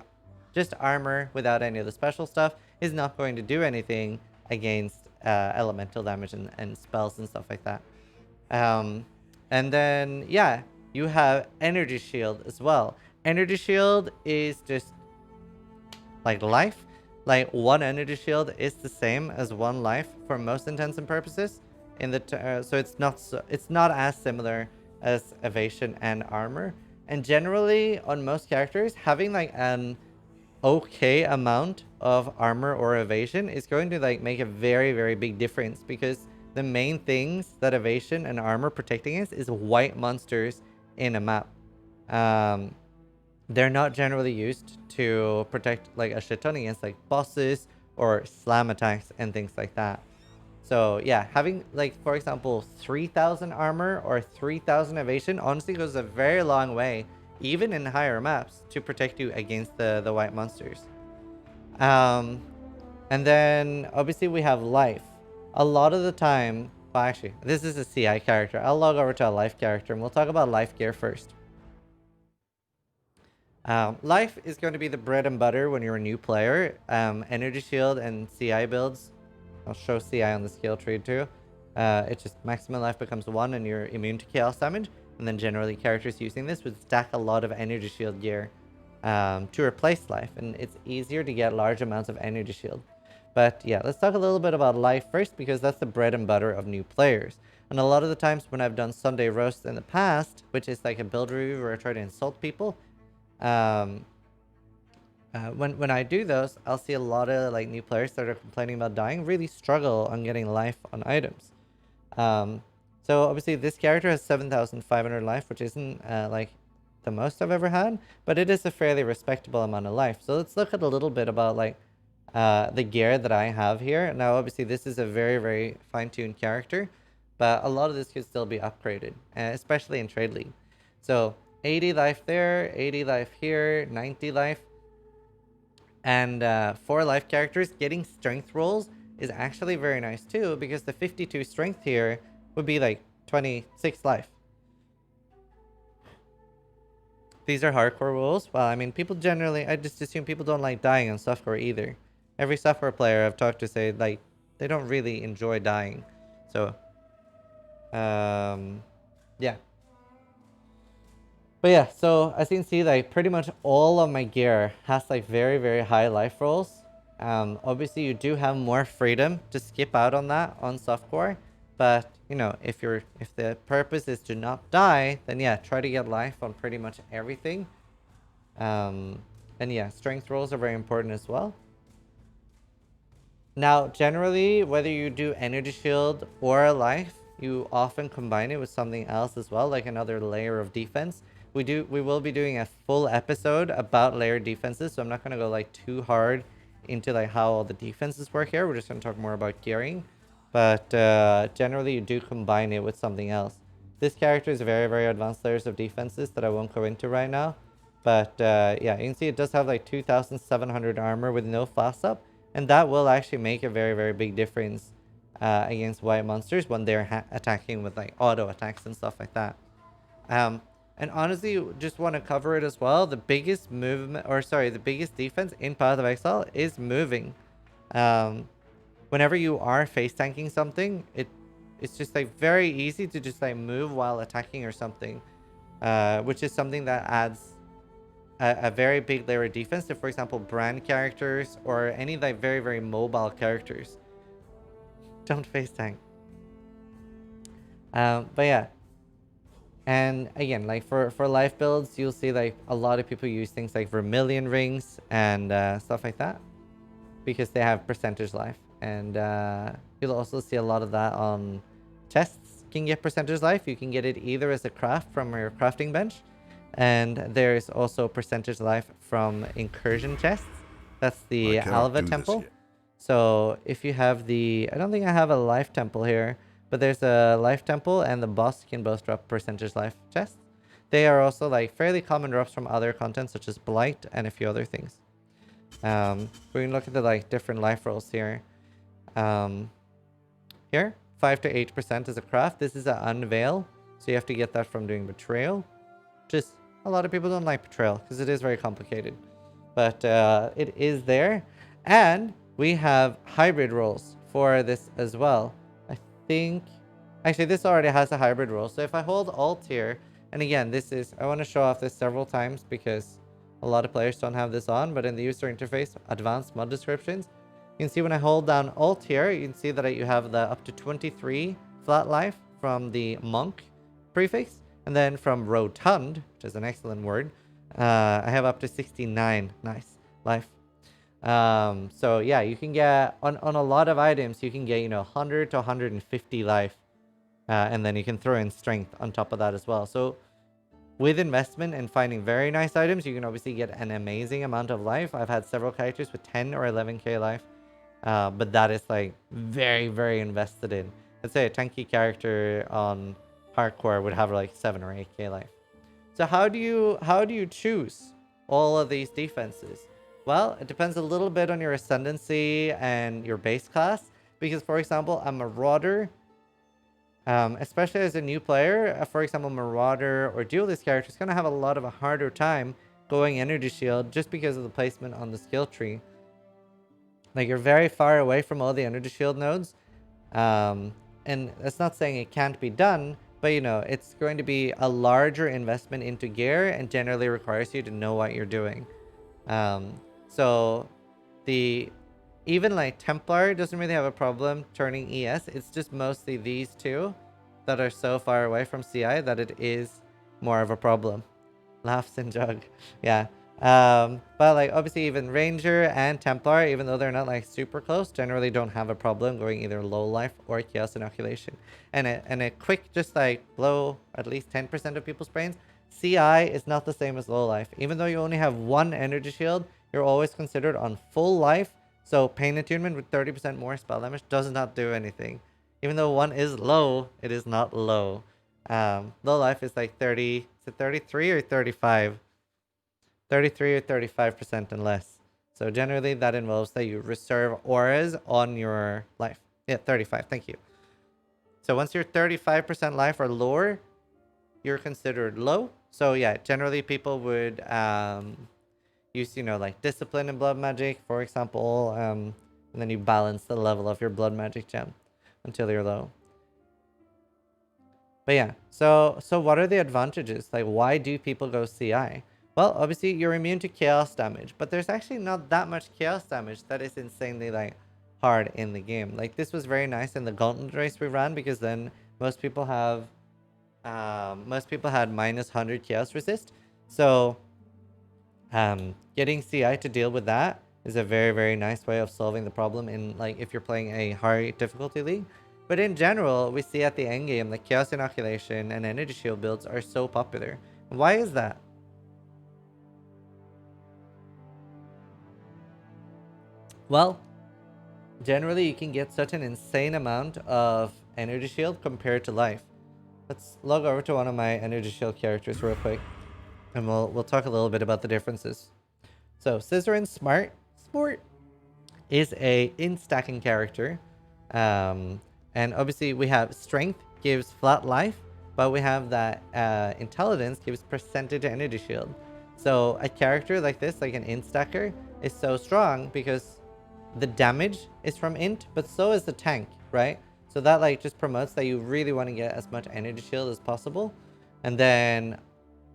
just armor without any of the special stuff is not going to do anything against elemental damage and spells and stuff like that. And then yeah, you have energy shield as well. Energy shield is just like life. Like, one energy shield is the same as one life for most intents and purposes. So it's not as similar as evasion and armor. And generally, on most characters, having like an okay amount of armor or evasion is going to like make a very, very big difference, because the main things that evasion and armor protecting is white monsters in a map. They're not generally used to protect like a shit ton against like bosses or slam attacks and things like that. So yeah, having like, for example, 3000 armor or 3000 evasion honestly goes a very long way, even in higher maps, to protect you against the white monsters. And then obviously we have life. A lot of the time, well actually, this is a CI character. I'll log over to a life character and we'll talk about life gear first. Life is going to be the bread and butter when you're a new player. Energy shield and CI builds. I'll show CI on the skill tree too. It's just maximum life becomes 1 and you're immune to chaos damage. And then generally characters using this would stack a lot of energy shield gear to replace life. And it's easier to get large amounts of energy shield. But yeah, let's talk a little bit about life first, because that's the bread and butter of new players. And a lot of the times when I've done Sunday roasts in the past, which is like a build review where I try to insult people, when I do those, I'll see a lot of like new players that are complaining about dying really struggle on getting life on items. So obviously this character has 7,500 life, which isn't like the most I've ever had, but it is a fairly respectable amount of life. So let's look at a little bit about like the gear that I have here. Now obviously this is a very, very fine-tuned character, but a lot of this could still be upgraded, especially in Trade League. So 80 life there, 80 life here, 90 life. And for life characters, getting strength rolls is actually very nice too, because the 52 strength here would be like 26 life. These are hardcore rolls. Well, I mean, people generally, I just assume people don't like dying on softcore either. Every software player I've talked to say like they don't really enjoy dying. So, yeah. But yeah, so as you can see, like pretty much all of my gear has like very, very high life rolls. Obviously you do have more freedom to skip out on that on softcore, but you know, if the purpose is to not die, then yeah, try to get life on pretty much everything. And yeah, strength rolls are very important as well. Now, generally, whether you do energy shield or life, you often combine it with something else as well, like another layer of defense. We will be doing a full episode about layered defenses, so I'm not gonna go like too hard into like how all the defenses work here. We're just gonna talk more about gearing, but generally you do combine it with something else. This character is very, very advanced layers of defenses that I won't go into right now, but yeah, you can see it does have like 2,700 armor with no fast up, and that will actually make a very, very big difference against white monsters when they're attacking with like auto attacks and stuff like that. And honestly, just want to cover it as well. The biggest movement, or sorry, the biggest defense in Path of Exile is moving. Whenever you are face tanking something, it's just like very easy to just like move while attacking or something, which is something that adds a very big layer of defense to, for example, brand characters or any like very, very mobile characters. Don't face tank. But yeah. And again, like for life builds, you'll see like a lot of people use things like Vermilion rings and stuff like that, because they have percentage life. And you'll also see a lot of that on chests. Can get percentage life. You can get it either as a craft from your crafting bench, and there's also percentage life from incursion chests. That's the Alva temple. So if you have the, I don't think I have a life temple here, but there's a life temple, and the boss can both drop percentage life chests. They are also like fairly common drops from other content such as Blight and a few other things. We can look at the like different life rolls here. Here, 5 to 8% is a craft. This is an unveil, so you have to get that from doing betrayal. Just a lot of people don't like betrayal because it is very complicated, but it is there. And we have hybrid rolls for this as well. Think actually this already has a hybrid roll. So if I hold alt here, and again, this is, I want to show off this several times because a lot of players don't have this on, but in the user interface, advanced mod descriptions, you can see when I hold down alt here, you can see that you have the up to 23 flat life from the monk prefix, and then from rotund, which is an excellent word, I have up to 69. Nice. life. So yeah, you can get on a lot of items, you can get, you know, 100 to 150 life. And then you can throw in strength on top of that as well. So with investment and finding very nice items, you can obviously get an amazing amount of life. I've had several characters with 10 or 11k life. But that is like very, very invested in. Let's say a tanky character on hardcore would have like 7 or 8k life. So how do you choose all of these defenses? Well, it depends a little bit on your ascendancy and your base class. Because, for example, a Marauder, especially as a new player, for example, Marauder or Duelist character is going to have a lot of a harder time going Energy Shield just because of the placement on the skill tree. Like, you're very far away from all the Energy Shield nodes. And that's not saying it can't be done, but, you know, it's going to be a larger investment into gear and generally requires you to know what you're doing. So even like Templar doesn't really have a problem turning ES. It's just mostly these two that are so far away from CI that it is more of a problem. Laughs and Jug. Yeah. But like obviously even Ranger and Templar, even though they're not like super close, generally don't have a problem going either low life or chaos inoculation. And a quick just like blow at least 10% of people's brains. CI is not the same as low life. Even though you only have one energy shield, you're always considered on full life. So pain attunement with 30% more spell damage does not do anything. Even though one is low, it is not low. Low life is like 30, is it 33 or 35? 33 or 35% and less. So generally that involves that you reserve auras on your life. Yeah, 35, thank you. So once you're 35% life or lower, you're considered low. So yeah, generally people would use, you know, like discipline and blood magic, for example, and then you balance the level of your blood magic gem until you're low. But yeah, so what are the advantages? Like, why do people go CI? Well, obviously you're immune to chaos damage, but there's actually not that much chaos damage that is insanely like hard in the game. Like this was very nice in the gauntlet race we ran because then most people had minus 100 chaos resist. So getting CI to deal with that is a very, very nice way of solving the problem in like if you're playing a high difficulty league. But in general, we see at the end game that chaos inoculation and energy shield builds are so popular. Why is that? Well, generally you can get such an insane amount of energy shield compared to life. Let's log over to one of my energy shield characters real quick, and we'll talk a little bit about the differences. So Zizaran Smart is a in-stacking character, and obviously we have strength gives flat life, but we have that intelligence gives percentage energy shield. So a character like this, like an in-stacker, is so strong because the damage is from int, but so is the tank, right? So that like just promotes that you really want to get as much energy shield as possible. And then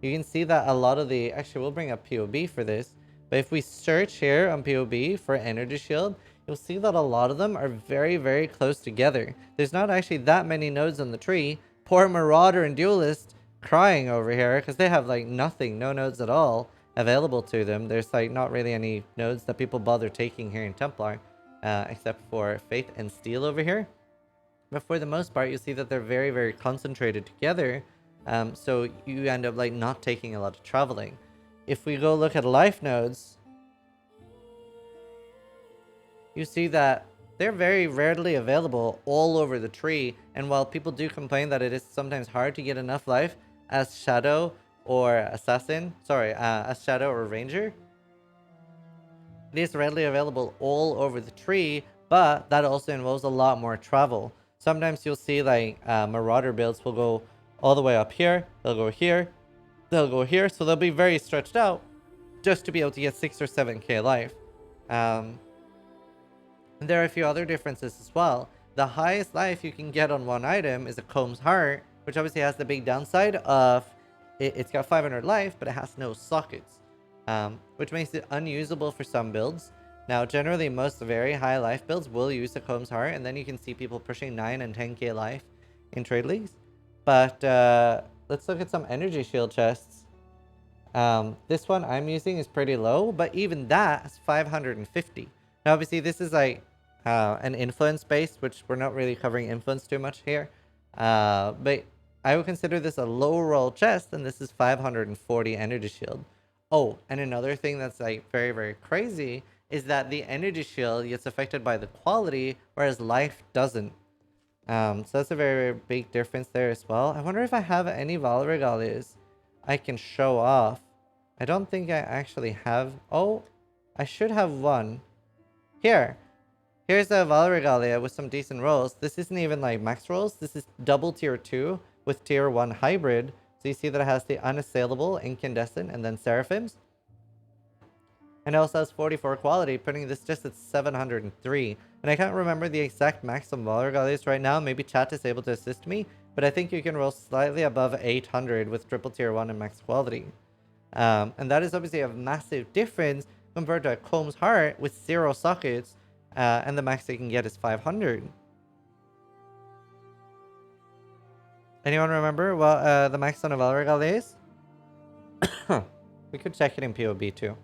you can see that a lot of the, actually we'll bring up POB for this, but if we search here on POB for energy shield, you'll see that a lot of them are very, very close together. There's not actually that many nodes on the tree. Poor Marauder and Duelist crying over here because they have like nothing, no nodes at all available to them. There's like not really any nodes that people bother taking here in Templar, except for Faith and Steel over here. But for the most part, you see that they're very, very concentrated together. So you end up like not taking a lot of traveling. If we go look at life nodes, you see that they're very rarely available all over the tree. And while people do complain that it is sometimes hard to get enough life as Shadow or Assassin, as Shadow or Ranger, it is readily available all over the tree, but that also involves a lot more travel. Sometimes you'll see like Marauder builds will go all the way up here, they'll go here, they'll go here, so they'll be very stretched out just to be able to get 6 or 7k life. And there are a few other differences as well. The highest life you can get on one item is a Comb's Heart, which obviously has the big downside of it's got 500 life, but it has no sockets, which makes it unusable for some builds. Now, generally, most very high life builds will use the Comb's Heart, and then you can see people pushing 9 and 10k life in trade leagues. But let's look at some energy shield chests. This one I'm using is pretty low, but even that is 550. Now, obviously, this is like an influence base, which we're not really covering influence too much here. But I would consider this a low roll chest, and this is 540 energy shield. Oh, and another thing that's like very, very crazy is that the energy shield gets affected by the quality, whereas life doesn't. So that's a very, very big difference there as well. I wonder if I have any Val Regalias I can show off. I don't think I actually have. Oh, I should have one. Here. Here's a Val Regalia with some decent rolls. This isn't even like max rolls. This is double tier 2 with tier 1 hybrid. So you see that it has the unassailable, incandescent, and then seraphims. And it also has 44 quality, putting this just at 703. And I can't remember the exact maximum Val Regalias right now. Maybe chat is able to assist me. But I think you can roll slightly above 800 with triple tier 1 and max quality. And that is obviously a massive difference compared to a Comb's Heart with 0 sockets, and the max they can get is 500. Anyone remember what the max on a Val Regalia is? We could check it in POB too.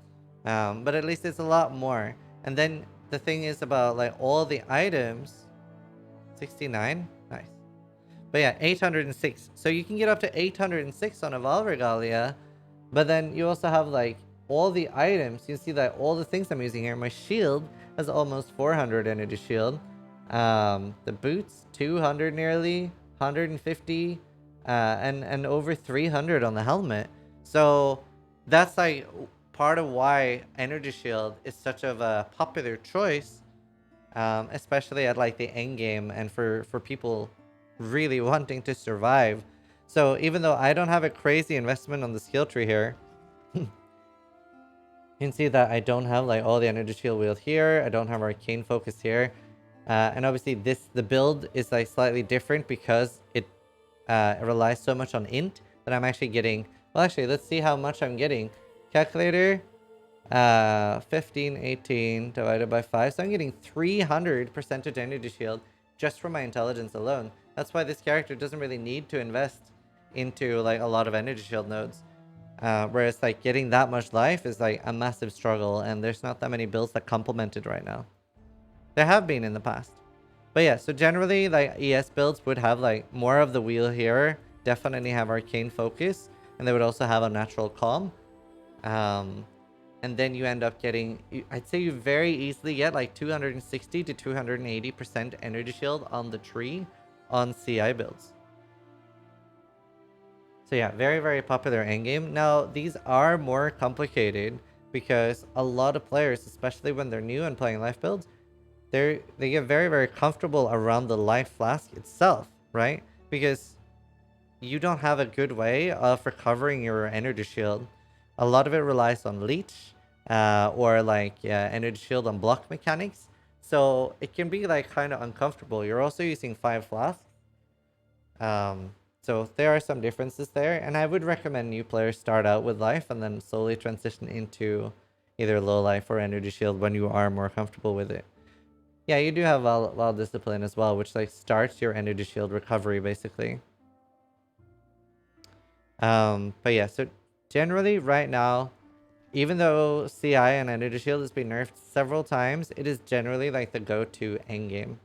But at least it's a lot more. And then the thing is about like all the items. 69? Nice. But yeah, 806. So you can get up to 806 on a Val Regalia. But then you also have like all the items. You see that all the things I'm using here. My shield has almost 400 energy shield. The boots, 200 nearly, 150, and over 300 on the helmet. So that's like part of why energy shield is such of a popular choice, especially at like the end game and for people really wanting to survive. So even though I don't have a crazy investment on the skill tree here, you can see that I don't have like all the energy shield wield here. I don't have arcane focus here. And obviously the build is like slightly different because it relies so much on int that I'm actually getting. Well, actually, let's see how much I'm getting. Calculator, 15, 18 divided by 5. So I'm getting 300 percentage energy shield just from my intelligence alone. That's why this character doesn't really need to invest into like a lot of energy shield nodes. Whereas like getting that much life is like a massive struggle, and there's not that many builds that complement it right now. There have been in the past. But yeah, so generally like ES builds would have like more of the wheel here, definitely have arcane focus, and they would also have a natural calm. And then you end up getting, I'd say you very easily get like 260 to 280% energy shield on the tree on CI builds. So yeah, very, very popular endgame. Now, these are more complicated because a lot of players, especially when they're new and playing life builds, they get very, very comfortable around the life flask itself, right? Because you don't have a good way of recovering your energy shield. A lot of it relies on leech, or like energy shield on block mechanics. So it can be like kind of uncomfortable. You're also using 5 flasks. So there are some differences there, and I would recommend new players start out with life and then slowly transition into either low life or energy shield when you are more comfortable with it. Yeah, you do have Val Discipline as well, which like starts your energy shield recovery basically. But yeah, so generally right now, even though CI and energy shield has been nerfed several times, it is generally like the go-to endgame.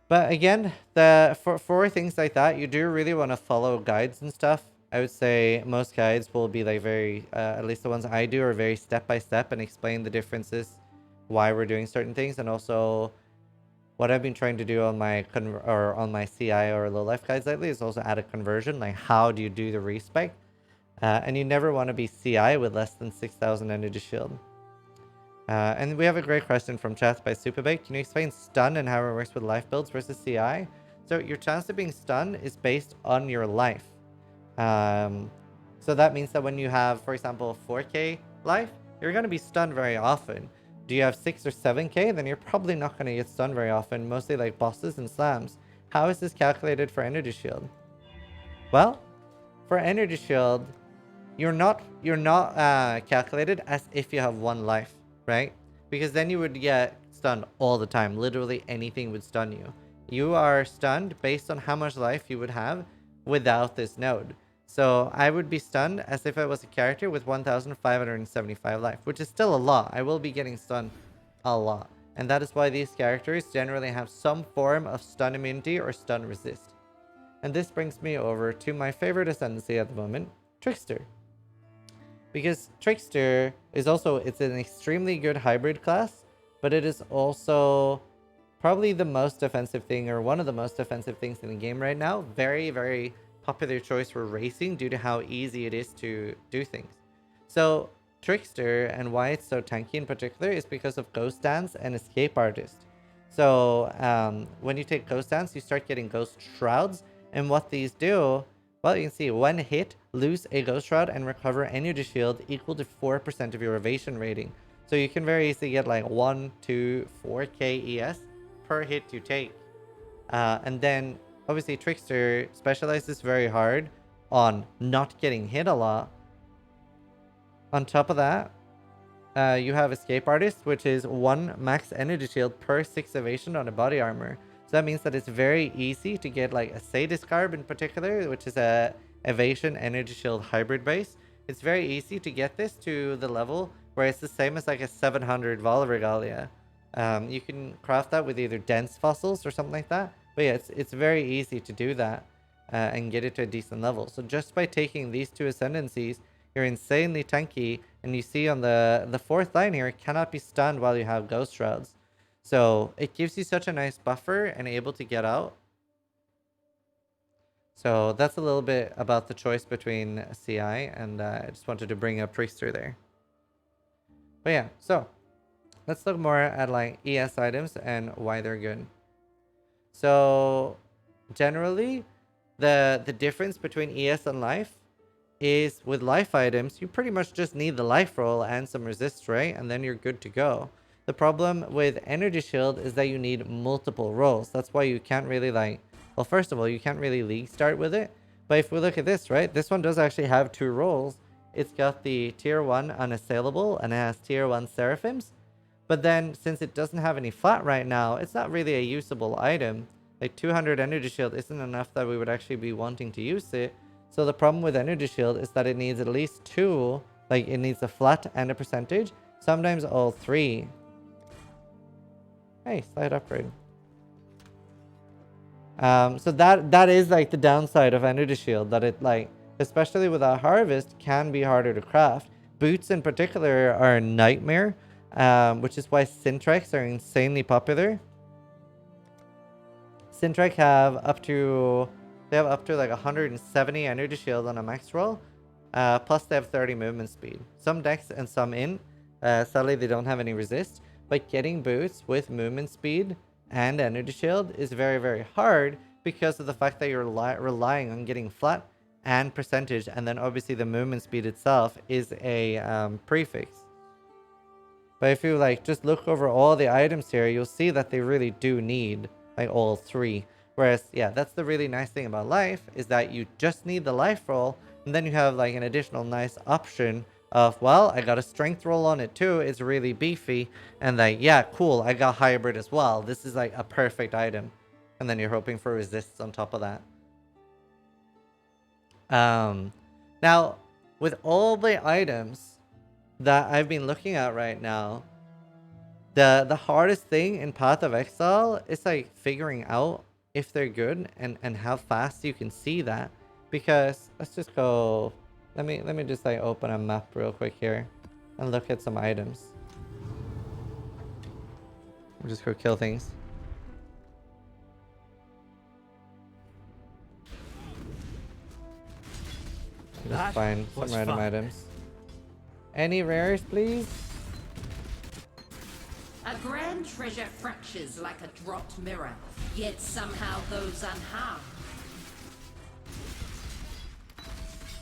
But again, for things like that, you do really want to follow guides and stuff. I would say most guides will be like very, at least the ones I do, are very step by step and explain the differences, why we're doing certain things, and also what I've been trying to do on my on my CI or low life guides lately is also add a conversion, like how do you do the respec, and you never want to be CI with less than 6,000 energy shield. And we have a great question from chat by Superbake. Can you explain stun and how it works with life builds versus CI? So your chance of being stunned is based on your life. So that means that when you have, for example, 4k life, you're going to be stunned very often. Do you have 6 or 7k? Then you're probably not going to get stunned very often, mostly like bosses and slams. How is this calculated for energy shield? Well, for energy shield, you're not calculated as if you have 1 life, right? Because then you would get stunned all the time. Literally anything would stun you. You are stunned based on how much life you would have without this node. So I would be stunned as if I was a character with 1,575 life, which is still a lot. I will be getting stunned a lot. And that is why these characters generally have some form of stun immunity or stun resist. And this brings me over to my favorite ascendancy at the moment, Trickster. Because Trickster is also, it's an extremely good hybrid class, but it is also probably the most offensive thing, or one of the most offensive things in the game right now. Very, very popular choice for racing due to how easy it is to do things. So Trickster, and why it's so tanky in particular, is because of Ghost Dance and Escape Artist. So when you take Ghost Dance, you start getting Ghost Shrouds, and what these do, well, you can see when hit, lose a Ghost Shroud and recover Energy Shield equal to 4% of your evasion rating. So you can very easily get like 1, 2, 4k ES per hit you take. And then obviously Trickster specializes very hard on not getting hit a lot. On top of that, you have Escape Artist, which is 1 max energy shield per 6 evasion on a body armor. So that means that it's very easy to get like a Sadist Garb in particular, which is a evasion energy shield hybrid base. It's very easy to get this to the level where it's the same as like a 700 Vala Regalia. You can craft that with either dense fossils or something like that. But yeah, it's very easy to do that and get it to a decent level. So just by taking these two ascendancies, you're insanely tanky. And you see on the fourth line here, it cannot be stunned while you have Ghost Shrouds. So it gives you such a nice buffer and able to get out. So that's a little bit about the choice between CI, and I just wanted to bring up Trickster there. But yeah, so let's look more at like ES items and why they're good. So generally, the difference between ES and life is with life items, you pretty much just need the life roll and some resist, right? And then you're good to go. The problem with Energy Shield is that you need multiple rolls. That's why you can't really like, well, first of all, you can't really league start with it. But if we look at this, right, this one does actually have 2 rolls. It's got the tier 1 unassailable and it has tier 1 seraphims. But then since it doesn't have any flat right now, it's not really a usable item. Like 200 Energy Shield isn't enough that we would actually be wanting to use it. So the problem with Energy Shield is that it needs at least 2, like it needs a flat and a percentage, sometimes all 3. Hey, slight upgrade. So that is like the downside of Energy Shield, that it like, especially with a harvest, can be harder to craft. Boots in particular are a nightmare, which is why Syntreks are insanely popular. Syntrek have up to like 170 Energy Shield on a max roll, plus they have 30 movement speed. Some decks and some in, sadly they don't have any resist. But getting boots with movement speed and Energy Shield is very, very hard because of the fact that you're relying on getting flat and percentage, and then obviously the movement speed itself is a prefix. But if you like just look over all the items here, you'll see that they really do need like all 3. Whereas, yeah, that's the really nice thing about life, is that you just need the life roll, and then you have like an additional nice option of, well, I got a strength roll on it too, it's really beefy, and like, yeah, cool, I got hybrid as well. This is like a perfect item. And then you're hoping for resists on top of that. Now, with all the items that I've been looking at right now, the hardest thing in Path of Exile is like figuring out if they're good and how fast you can see that. Because let's just go, let me just like open a map real quick here and look at some items. We'll just go kill things. Just find some random items. Any rares, please? A grand treasure fractures like a dropped mirror, yet somehow goes unharmed.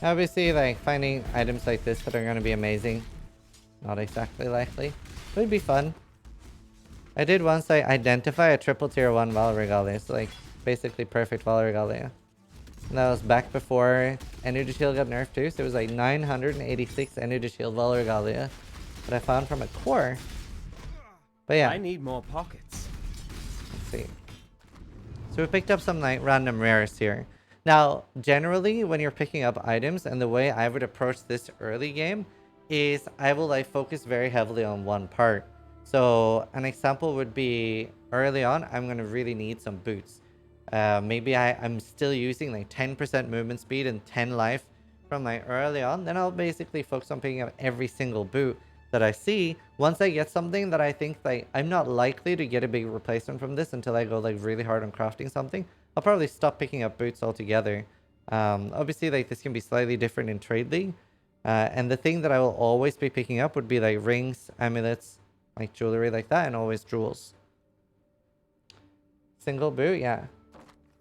Obviously, like, finding items like this that are going to be amazing. Not exactly likely. But it'd be fun. I did once, like, identify a triple tier 1 Vala Regalia. So, like, basically perfect Vala Regalia. And that was back before Energy Shield got nerfed too. So it was like 986 Energy Shield Vala Regalia that I found from a core. But yeah. I need more pockets. Let's see. So we picked up some like random rares here. Now, generally, when you're picking up items, and the way I would approach this early game is I will like focus very heavily on one part. So an example would be early on, I'm going to really need some boots. Maybe I'm still using like 10% movement speed and 10 life from my early on. Then I'll basically focus on picking up every single boot that I see. Once I get something that I think like I'm not likely to get a big replacement from this until I go like really hard on crafting something, I'll probably stop picking up boots altogether. Obviously, like this can be slightly different in Trade League. And the thing that I will always be picking up would be like rings, amulets, like jewelry like that, and always jewels. Single boot, yeah.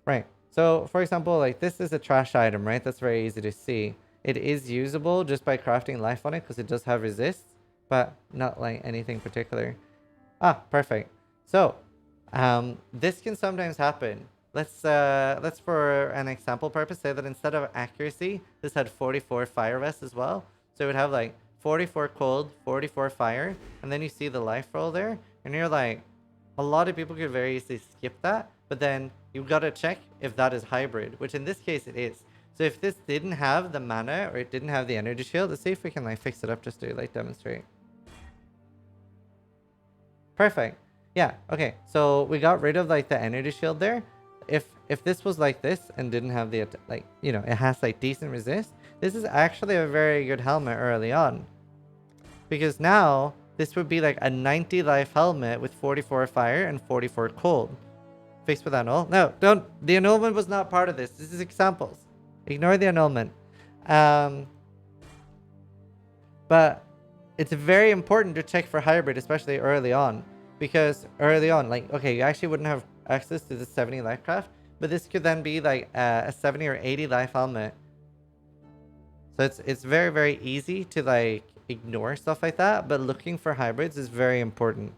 Right. So, for example, like this is a trash item, right? That's very easy to see. It is usable just by crafting life on it because it does have resists, but not like anything particular. Ah, perfect. So, this can sometimes happen. Let's for an example purpose say that instead of accuracy, this had 44 fire vest as well. So it would have like 44 cold, 44 fire, and then you see the life roll there, and you're like, a lot of people could very easily skip that, but then you gotta check if that is hybrid, which in this case it is. So if this didn't have the mana or it didn't have the energy shield, let's see if we can like fix it up just to like demonstrate. Perfect. Yeah, okay. So we got rid of like the energy shield there. If this was like this and didn't have the like, you know, it has like decent resist, this is actually a very good helmet early on. Because now this would be like a 90 life helmet with 44 fire and 44 cold. Fixed with annul. No, don't. The annulment was not part of this. This is examples. Ignore the annulment. But it's very important to check for hybrid, especially early on. Because early on, like, okay, you actually wouldn't have access to the 70 life craft, but this could then be like a 70 or 80 life helmet. So it's very, very easy to like ignore stuff like that, but looking for hybrids is very important.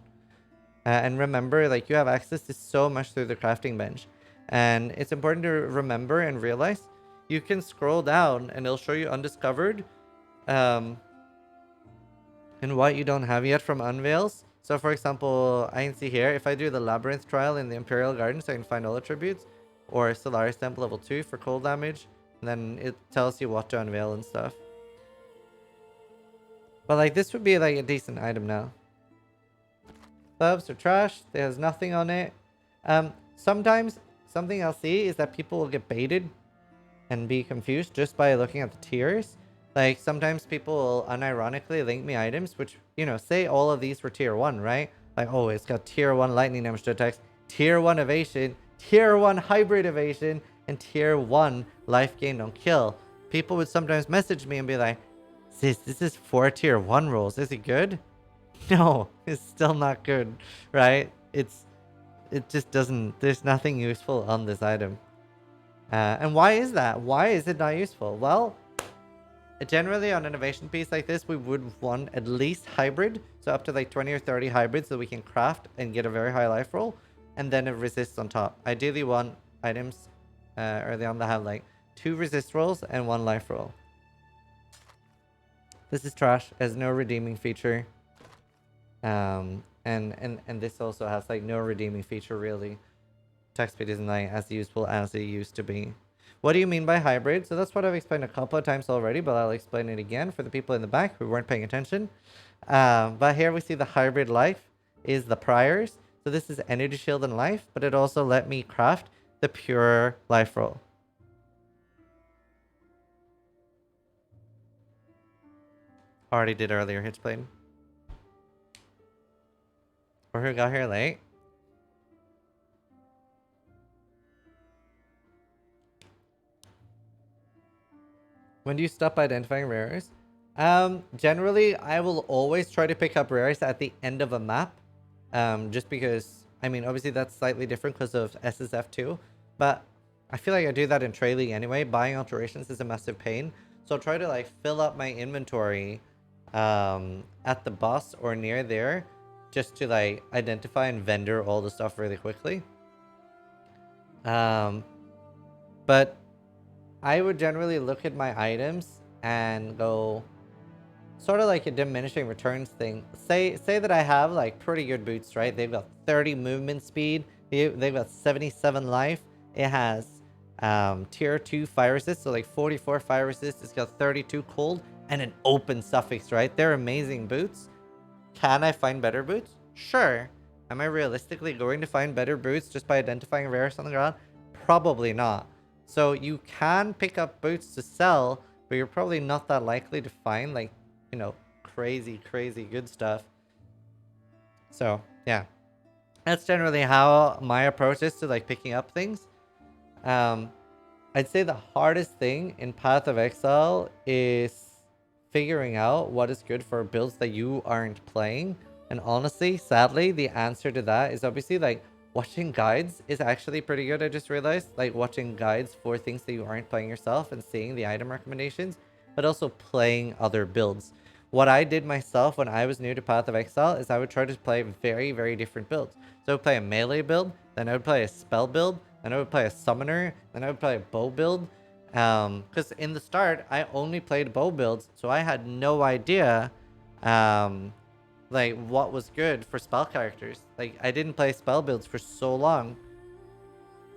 And remember, like, you have access to so much through the crafting bench. And it's important to remember and realize you can scroll down and it'll show you undiscovered and what you don't have yet from unveils. So for example, I can see here, if I do the labyrinth trial in the Imperial Gardens, I can find all attributes, or Solaris Temple level 2 for cold damage, and then it tells you what to unveil and stuff. But like this would be like a decent item now. Gloves are trash. There's nothing on it. Sometimes something I'll see is that people will get baited and be confused just by looking at the tiers. Like sometimes people will unironically link me items, which, you know, say all of these were tier 1, right? Like, oh, it's got tier 1 lightning damage to attacks, tier 1 evasion, tier 1 hybrid evasion, and tier 1 life gain on kill. People would sometimes message me and be like, sis, this is 4 tier 1 rolls. Is it good? No, it's still not good, right? It just doesn't, there's nothing useful on this item. And why is that? Why is it not useful? Well, generally on an innovation piece like this, we would want at least hybrid. So up to like 20 or 30 hybrids so we can craft and get a very high life roll. And then it resists on top. Ideally want items early on that have like 2 resist rolls and 1 life roll. This is trash. It has no redeeming feature. And this also has like no redeeming feature really. Attack speed isn't like as useful as it used to be. What do you mean by hybrid? So that's what I've explained a couple of times already, but I'll explain it again for the people in the back who weren't paying attention. But here we see the hybrid life is the priors. So this is energy shield and life, but it also let me craft the pure life roll. Already did earlier, Hitchblade. Or who got here late? When do you stop identifying rares? Generally, I will always try to pick up rares at the end of a map. Just because, I mean, obviously that's slightly different because of SSF2. But I feel like I do that in Trade League anyway. Buying alterations is a massive pain. So I'll try to like fill up my inventory at the boss or near there, just to like identify and vendor all the stuff really quickly. But I would generally look at my items and go sort of like a diminishing returns thing. Say that I have like pretty good boots, right? They've got 30 movement speed. They've got 77 life. It has Tier 2 fire resist, so like 44 fire resist. It's got 32 cold and an open suffix, right? They're amazing boots. Can I find better boots? Sure. Am I realistically going to find better boots just by identifying rares on the ground? Probably not. So you can pick up boots to sell, but you're probably not that likely to find like, you know, crazy good stuff. So yeah, that's generally how my approach is to like picking up things. I'd say the hardest thing in Path of Exile is figuring out what is good for builds that you aren't playing. And honestly, sadly, the answer to that is obviously like watching guides is actually pretty good. I just realized, like, watching guides for things that you aren't playing yourself and seeing the item recommendations, but also playing other builds. What I did myself when I was new to Path of Exile is I would try to play very different builds. So I would play a melee build, then I would play a spell build, then I would play a summoner, then I would play a bow build. Because in the start, I only played bow builds, so I had no idea, like, what was good for spell characters. Like, I didn't play spell builds for so long.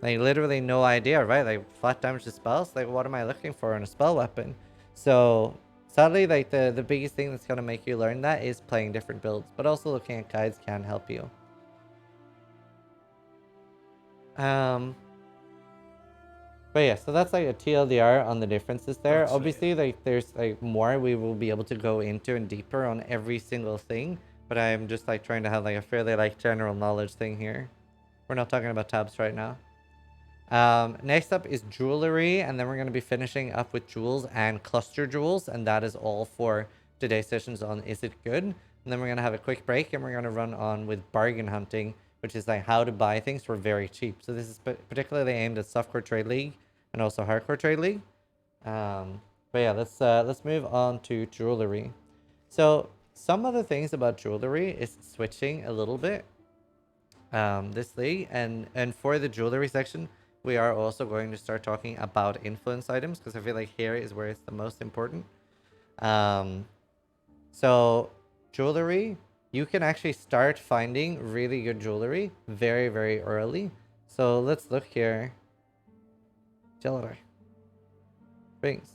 Like, literally no idea, right? Like, flat damage to spells? Like, what am I looking for in a spell weapon? So, sadly, like, the biggest thing that's going to make you learn that is playing different builds. But also looking at guides can help you. But yeah, so that's like a TLDR on the differences there. Absolutely. Obviously, like, there's like more we will be able to go into and deeper on every single thing. But I'm just like trying to have like a fairly like general knowledge thing here. We're not talking about tabs right now. Next up is jewelry, and then we're going to be finishing up with jewels and cluster jewels, and that is all for today's sessions on Is It Good? And then we're going to have a quick break, and we're going to run on with bargain hunting, which is like how to buy things for very cheap. So this is particularly aimed at softcore trade league and also hardcore trade league. But yeah, let's move on to jewelry. So some other things about jewelry is switching a little bit this league, and for the jewelry section, we are also going to start talking about influence items because I feel like here is where it's the most important. So jewelry, you can actually start finding really good jewelry very early. So let's look here. Jewelry. Rings.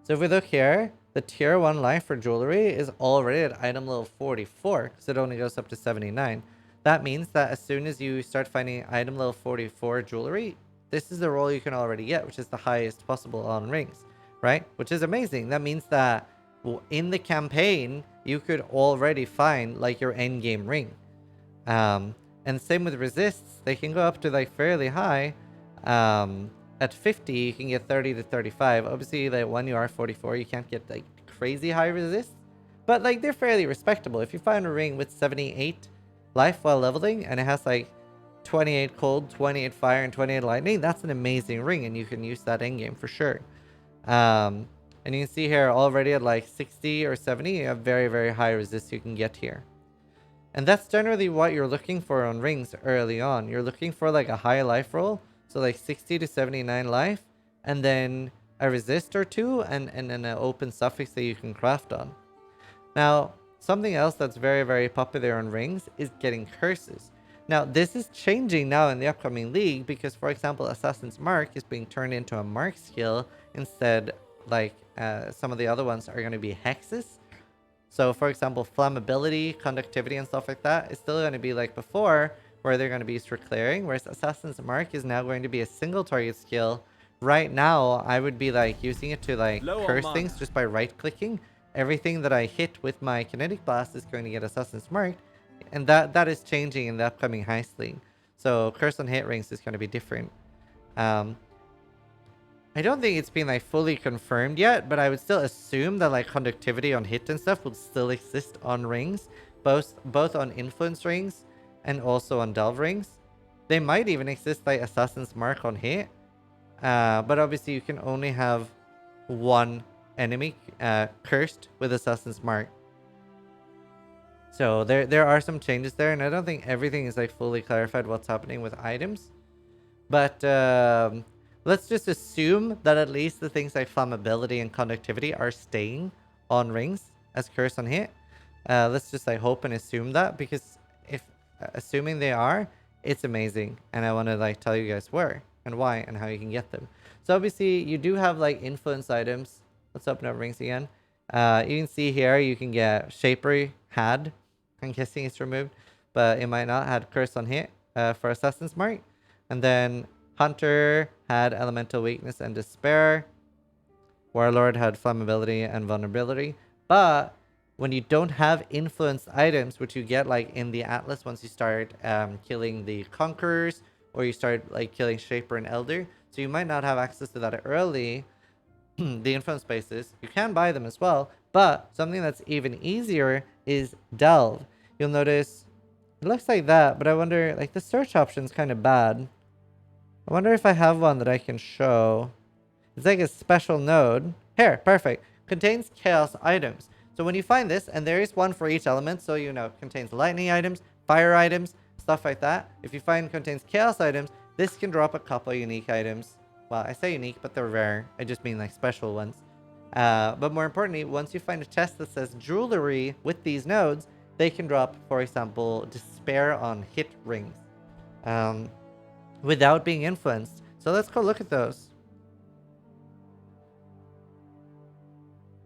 So if we look here, the tier 1 life for jewelry is already at item level 44 because it only goes up to 79. That means that as soon as you start finding item level 44 jewelry, this is the role you can already get, which is the highest possible on rings, right? Which is amazing. That means that in the campaign, you could already find like your end game ring. And same with resists, they can go up to like fairly high. At 50, you can get 30 to 35. Obviously, like when you are 44, you can't get like crazy high resists, but like they're fairly respectable. If you find a ring with 78 life while leveling and it has like 28 cold, 28 fire, and 28 lightning, that's an amazing ring, and you can use that in game for sure. And you can see here already at like 60 or 70, you have very high resist you can get here. And that's generally what you're looking for on rings early on. You're looking for like a high life roll, so like 60 to 79 life, and then a resist or two, and an open suffix that you can craft on. Now, something else that's very popular on rings is getting curses. Now, this is changing now in the upcoming league because, for example, Assassin's Mark is being turned into a mark skill instead, like some of the other ones are going to be hexes. So, for example, flammability, conductivity, and stuff like that is still going to be like before, where they're going to be used for clearing, whereas Assassin's Mark is now going to be a single target skill. Right now, I would be like using it to like curse things just by right-clicking. Everything that I hit with my kinetic blast is going to get Assassin's Mark, and that is changing in the upcoming heist league. So curse on hit rings is going to be different. I don't think it's been like fully confirmed yet, but I would still assume that like conductivity on hit and stuff would still exist on rings, both on influence rings and also on delve rings. They might even exist like Assassin's Mark on hit, but obviously you can only have one enemy cursed with Assassin's Mark. So there are some changes there, and I don't think everything is like fully clarified what's happening with items. But let's just assume that at least the things like flammability and conductivity are staying on rings as curse on hit. Let's just like hope and assume that, because if assuming they are, It's amazing, and I want to like tell you guys where and why and how you can get them. So obviously you do have like influence items. Let's open up rings again. You can see here you can get Shaper had. I'm guessing it's removed, but it might not. Had curse on hit for Assassin's Mark, and then Hunter had elemental weakness and despair. Warlord had flammability and vulnerability. But when you don't have influenced items, which you get like in the Atlas once you start killing the Conquerors, or you start like killing Shaper and Elder, so you might not have access to that early, the influence spaces, you can buy them as well. But something that's even easier is Delve. You'll notice it looks like that, but I wonder, like the search option's kind of bad. I wonder if I have one that I can show. It's like a special node. Here, perfect. Contains chaos items. So when you find this, and there is one for each element, so you know, contains lightning items, fire items, stuff like that. If you find contains chaos items, this can drop a couple unique items. Well, I say unique, but they're rare. I just mean like special ones. But more importantly, once you find a chest that says jewelry with these nodes, they can drop, for example, despair on hit rings without being influenced. So let's go look at those.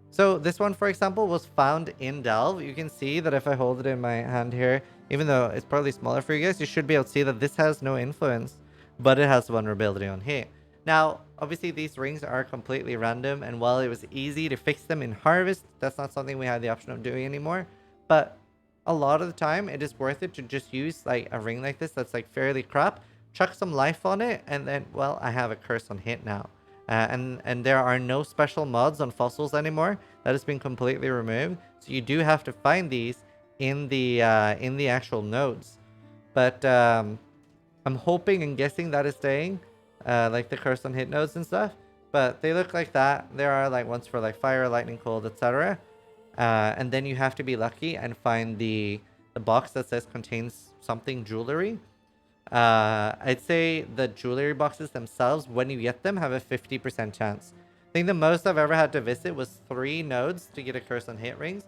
So this one, for example, was found in Delve. You can see that if I hold it in my hand here, even though it's probably smaller for you guys, you should be able to see that this has no influence, but it has vulnerability on hit. Now, obviously, these rings are completely random, and while it was easy to fix them in Harvest, that's not something we have the option of doing anymore. But a lot of the time, it is worth it to just use like a ring like this that's like fairly crap, chuck some life on it, and then, well, I have a curse on hit now. And there are no special mods on fossils anymore. That has been completely removed. So you do have to find these in the actual nodes. But I'm hoping and guessing that is staying, like the curse on hit nodes and stuff. But they look like that. There are like ones for like fire, lightning, cold, etc. And then you have to be lucky and find the box that says contains something jewelry. I'd say the jewelry boxes themselves, when you get them, have a 50% chance. I think the most I've ever had to visit was 3 nodes to get a curse on hit rings.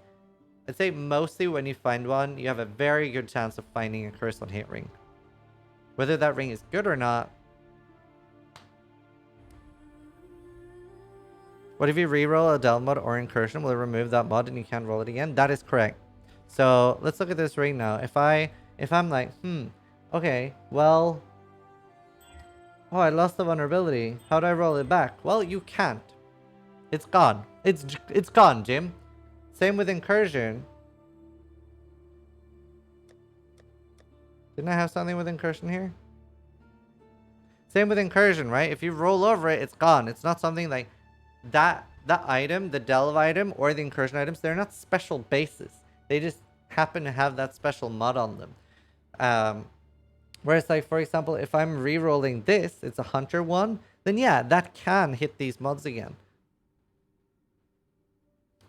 I'd say mostly when you find one, you have a very good chance of finding a curse on hit ring. Whether that ring is good or not. What if you reroll a Delve mod or incursion? Will it remove that mod and you can't roll it again? That is correct. So let's look at this ring now. If I'm like, okay, well, oh, I lost the vulnerability. How do I roll it back? Well, you can't. It's gone. It's gone, Jim. Same with incursion. Didn't I have something with incursion here? Same with incursion, right? If you roll over it, it's gone. It's not something like that item, the delve item or the incursion items, they're not special bases. They just happen to have that special mod on them. Whereas, like, for example, if I'm re-rolling this, it's a hunter one, then yeah, that can hit these mods again.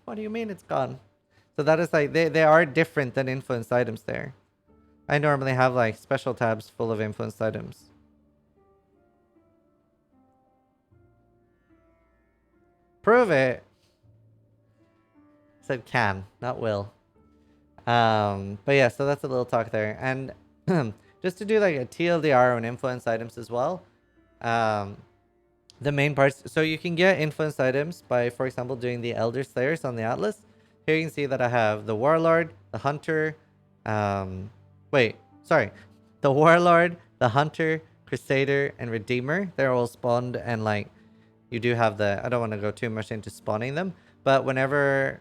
What do you mean it's gone? So that is like, they are different than influenced items there. I normally have like special tabs full of influenced items. Prove it. Said can, not will. But yeah, so that's a little talk there. And just to do like a TLDR on influence items as well. The main parts, so you can get influence items by, for example, doing the Elder Slayers on the Atlas. Here you can see that I have the Warlord, the Hunter, the Warlord, the Hunter, Crusader, and Redeemer. They're all spawned, and like, you do have the, I don't want to go too much into spawning them, but whenever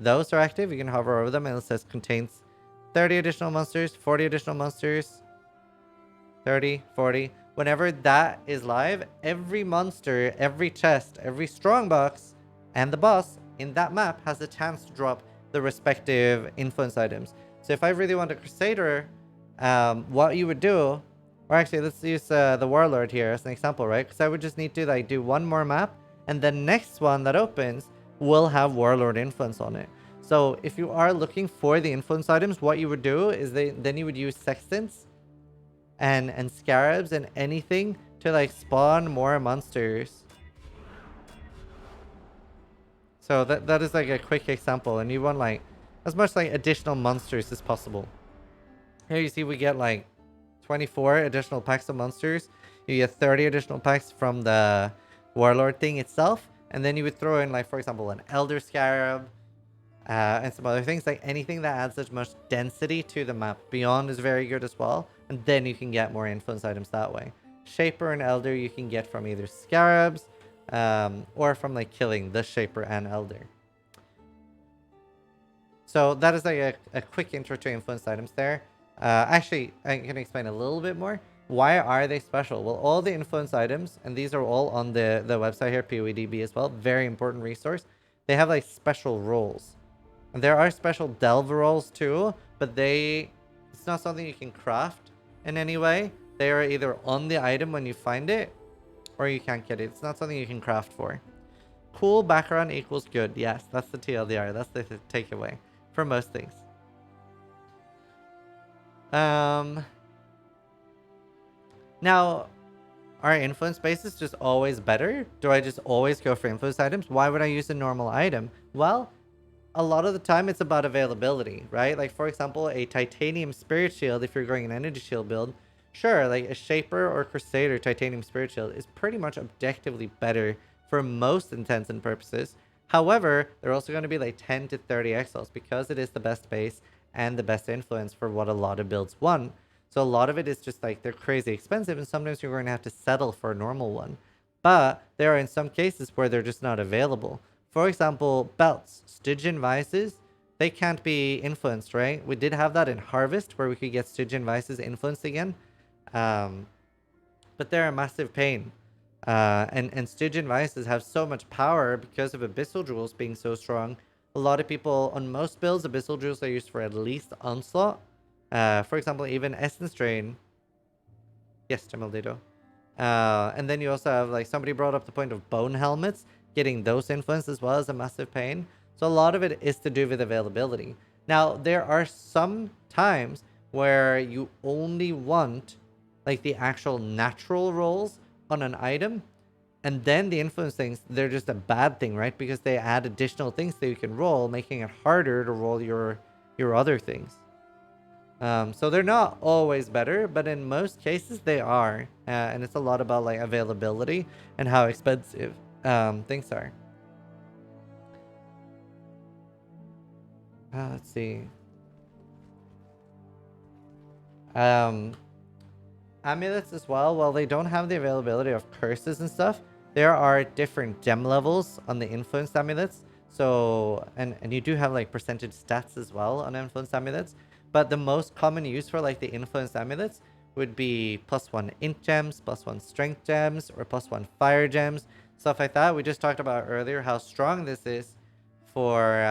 those are active, you can hover over them and it says contains 30 additional monsters, 40 additional monsters, 30, 40. Whenever that is live, every monster, every chest, every strongbox, and the boss in that map has a chance to drop the respective influence items. So if I really want a Crusader, what you would do, or actually let's use the Warlord here as an example, right? Because I would just need to like do one more map, and the next one that opens will have Warlord influence on it. So if you are looking for the influence items, what you would do is then you would use Sextants and Scarabs and anything to like spawn more monsters. So that is like a quick example, and you want like as much like additional monsters as possible. Here you see we get like 24 additional packs of monsters. You get 30 additional packs from the Warlord thing itself. And then you would throw in, like, for example, an Elder Scarab, and some other things. Like, anything that adds as much density to the map. Beyond is very good as well. And then you can get more influence items that way. Shaper and Elder you can get from either Scarabs, or from, like, killing the Shaper and Elder. So that is like a quick intro to influence items there. Actually, I can explain a little bit more. Why are they special? Well, all the influence items, and these are all on the website here, POEDB as well, very important resource. They have like special roles. And there are special delve roles too, but it's not something you can craft in any way. They are either on the item when you find it, or you can't get it. It's not something you can craft for. Cool background equals good. Yes, that's the TLDR. That's the takeaway for most things. Now, are influence bases just always better? Do I just always go for influence items? Why would I use a normal item? Well, a lot of the time it's about availability, right? Like, for example, a titanium spirit shield, if you're going an energy shield build, sure, like a Shaper or Crusader titanium spirit shield is pretty much objectively better for most intents and purposes. However, they're also going to be like 10 to 30 exiles because it is the best base and the best influence for what a lot of builds want. So a lot of it is just like they're crazy expensive, and sometimes you're going to have to settle for a normal one. But there are in some cases where they're just not available. For example, belts, Stygian Vices, they can't be influenced, right? We did have that in Harvest where we could get Stygian Vices influenced again. But they're a massive pain. And Stygian Vices have so much power because of Abyssal Jewels being so strong. A lot of people, on most builds, Abyssal Jewels are used for at least Onslaught. For example, even Essence Drain. Yes, Jamaldito. And then you also have, like, somebody brought up the point of Bone Helmets. Getting those influenced as well is a massive pain. So a lot of it is to do with availability. Now, there are some times where you only want, like, the actual natural rolls on an item, and then the influence things, they're just a bad thing, right? Because they add additional things that you can roll, making it harder to roll your other things. So they're not always better, but in most cases they are. And it's a lot about, like, availability and how expensive things are. Let's see. Amulets as well, while they don't have the availability of curses and stuff, there are different gem levels on the influenced amulets. So, and you do have, like, percentage stats as well on influenced amulets. But the most common use for, like, the influenced amulets would be +1 int gems, +1 strength gems, or +1 fire gems, stuff like that. We just talked about earlier how strong this is for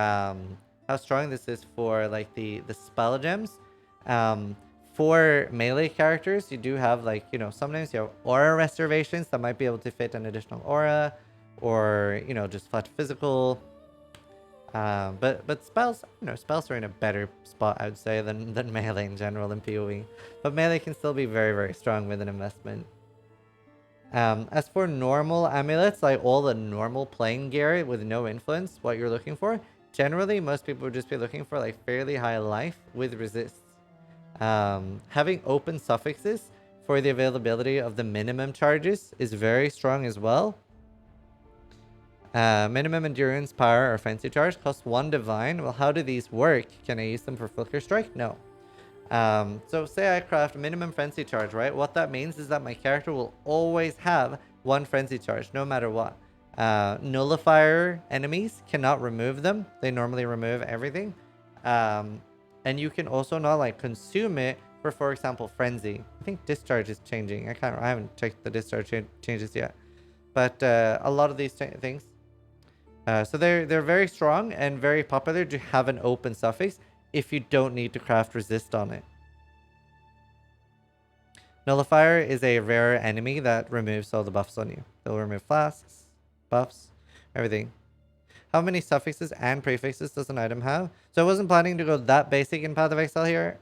like the spell gems. For melee characters, you do have, like, you know, sometimes you have aura reservations that might be able to fit an additional aura, or, you know, just flat physical. But spells, you know, spells are in a better spot, I would say, than melee in general in PoE. But melee can still be very, very strong with an investment. As for normal amulets, like all the normal playing gear with no influence, what you're looking for, generally most people would just be looking for, like, fairly high life with resists. Having open suffixes for the availability of the minimum charges is very strong as well. Minimum endurance, power, or fancy charge cost 1 divine. Well, how do these work? Can I use them for Flicker Strike? No. So say I craft minimum frenzy charge, right? What that means is that my character will always have 1 frenzy charge, no matter what. Nullifier enemies cannot remove them. They normally remove everything. And you can also not, like, consume it for example, frenzy. I think discharge is changing. I haven't checked the discharge changes yet. But a lot of these things. So they're very strong and very popular to have an open suffix if you don't need to craft resist on it. Nullifier is a rare enemy that removes all the buffs on you. They'll remove flasks, buffs, everything. How many suffixes and prefixes does an item have? So I wasn't planning to go that basic in Path of Exile here.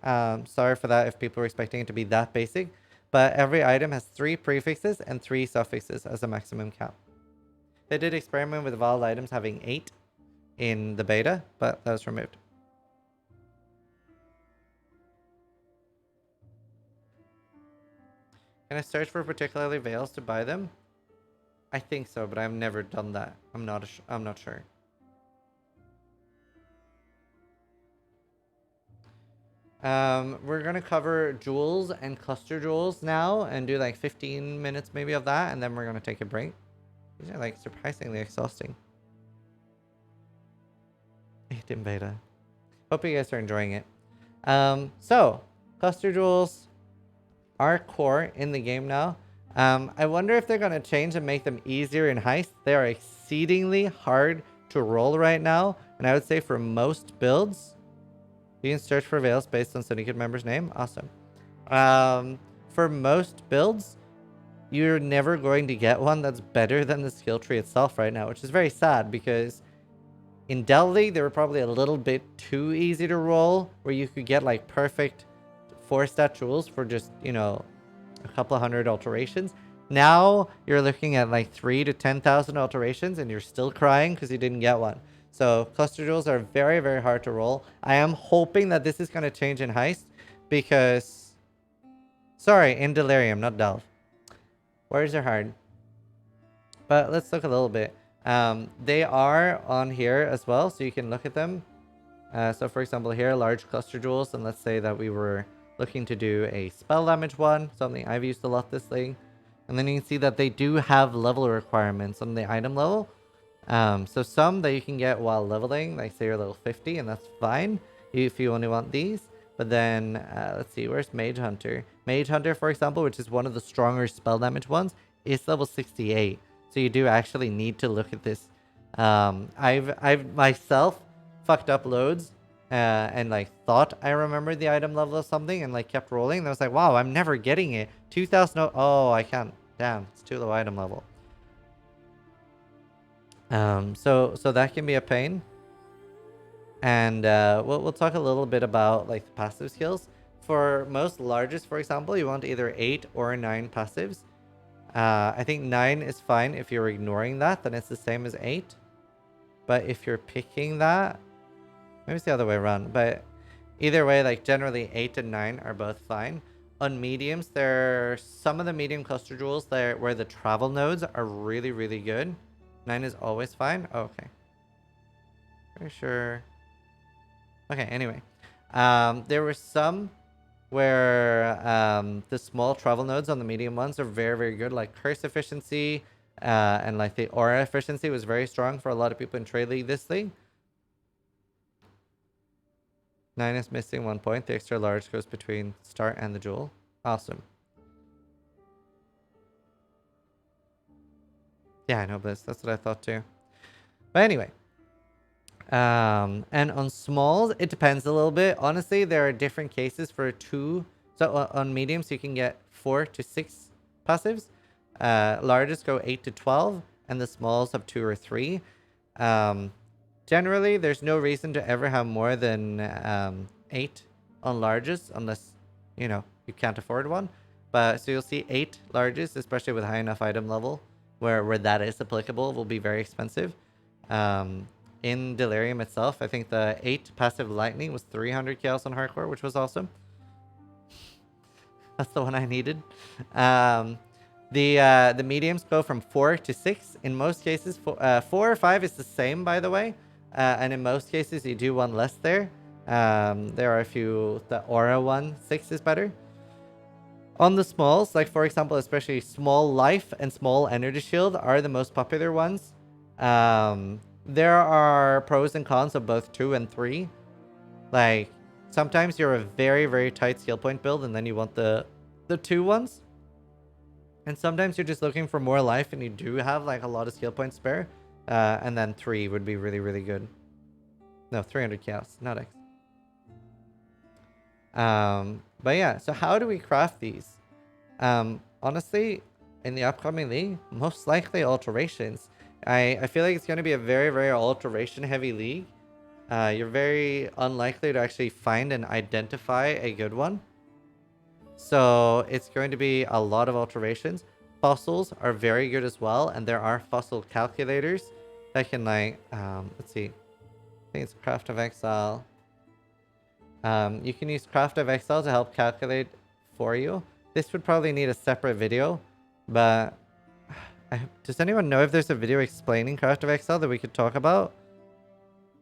Sorry for that if people were expecting it to be that basic. But every item has 3 prefixes and 3 suffixes as a maximum count. They did experiment with Wild items having 8 in the beta, but that was removed. Can I search for particularly veils to buy them? I think so, but I've never done that. I'm not sure. We're gonna cover jewels and cluster jewels now and do like 15 minutes maybe of that, and then we're gonna take a break. These are like surprisingly exhausting. 8 in beta. Hope you guys are enjoying it. So cluster jewels are core in the game now. I wonder if they're gonna change and make them easier in heist. They are exceedingly hard to roll right now, and I would say for most builds. You can search for veils based on syndicate member's name. Awesome. For most builds, you're never going to get one that's better than the skill tree itself right now, which is very sad because in Delhi, they were probably a little bit too easy to roll, where you could get like perfect 4-stat jewels for just, you know, a couple hundred alterations. Now you're looking at like 3,000 to 10,000 alterations and you're still crying because you didn't get one. So cluster jewels are very, very hard to roll. I am hoping that this is going to change in heist because... Sorry, in Delirium, not Delve. Warriors are hard. But let's look a little bit. They are on here as well, so you can look at them. So for example here, large cluster jewels, and let's say that we were looking to do a spell damage one, something I've used a lot this thing. And then you can see that they do have level requirements on the item level. So some that you can get while leveling, like say you're level 50, and that's fine if you only want these. But then, let's see, where's Mage Hunter? Mage Hunter, for example, which is one of the stronger spell damage ones, is level 68. So you do actually need to look at this. I've myself fucked up loads and like thought I remembered the item level of something and like kept rolling. And I was like, wow, I'm never getting it. 2,000. Oh, I can't. Damn, it's too low item level. So that can be a pain. And we'll talk a little bit about like the passive skills. For most largest, for example, you want either 8 or 9 passives. I think 9 is fine. If you're ignoring that, then it's the same as 8. But if you're picking that, maybe it's the other way around. But either way, like generally 8 and 9 are both fine. On mediums, there are some of the medium cluster jewels there where the travel nodes are really, really good. 9 is always fine. Oh, okay. Pretty sure. Okay, anyway. There were some where the small travel nodes on the medium ones are very, very good. Like curse efficiency and like the aura efficiency was very strong for a lot of people in Trade League this league. 9 is missing 1 point. The extra large goes between start and the jewel. Awesome. Yeah, I know this. That's what I thought too. But anyway. And on smalls, it depends a little bit. Honestly, there are different cases for 2. So on mediums, you can get 4 to 6 passives. Largest go 8 to 12. And the smalls have 2 or 3. Generally, there's no reason to ever have more than 8 on largest, unless, you know, you can't afford one. But so you'll see 8 largest, especially with high enough item level, where that is applicable, will be very expensive. In Delirium itself, I think the 8 passive lightning was 300 chaos on hardcore, which was awesome. That's the one I needed. The mediums go from 4 to 6. In most cases, 4 or 5 is the same, by the way. And in most cases, you do one less there. There are a few, the aura one, 6 is better. On the smalls, like for example, especially small life and small energy shield are the most popular ones. There are pros and cons of both 2 and 3. Like, sometimes you're a very, very tight skill point build and then you want the 2 ones. And sometimes you're just looking for more life and you do have like a lot of skill points spare. And then 3 would be really, really good. No, 300 chaos, not X. But yeah, so how do we craft these? Honestly, in the upcoming league, most likely alterations. I feel like it's going to be a very, very alteration heavy league. You're very unlikely to actually find and identify a good one. So it's going to be a lot of alterations. Fossils are very good as well. And there are fossil calculators that can like, let's see. I think it's Path of Exile. You can use Path of Exile to help calculate for you. this would probably need a separate video, but does anyone know if there's a video explaining Path of Exile that we could talk about?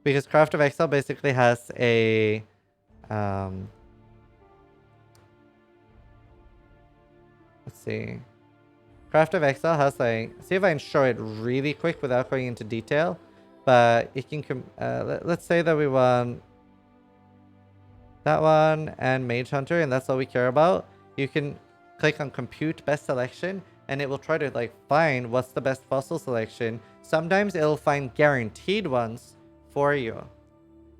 Because Path of Exile basically has a let's see. Path of Exile has like, see if I can show it really quick without going into detail. But it can let's say that we want that one and Mage Hunter, and that's all we care about. You can click on compute best selection, and it will try to like find what's the best fossil selection. Sometimes it'll find guaranteed ones for you.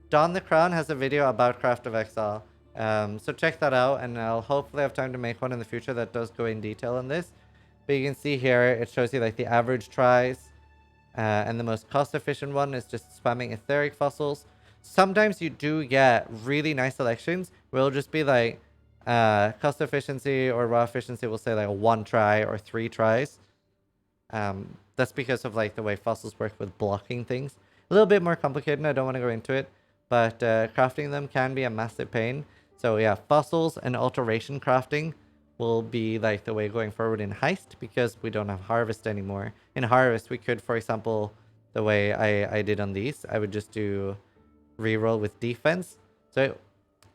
Don the Crown has a video about Path of Exile, so check that out, and I'll hopefully have time to make one in the future that does go in detail on this. But you can see here it shows you like the average tries, and the most cost efficient one is just spamming etheric fossils. Sometimes you do get really nice selections where it'll just be like cost efficiency or raw efficiency will say like 1 try or 3 tries. That's because of like the way fossils work with blocking things. A little bit more complicated, and I don't want to go into it, but crafting them can be a massive pain. So yeah, fossils and alteration crafting will be like the way going forward in Heist, because we don't have Harvest anymore. In Harvest, we could, for example, the way I did on these, I would just do reroll with defense. So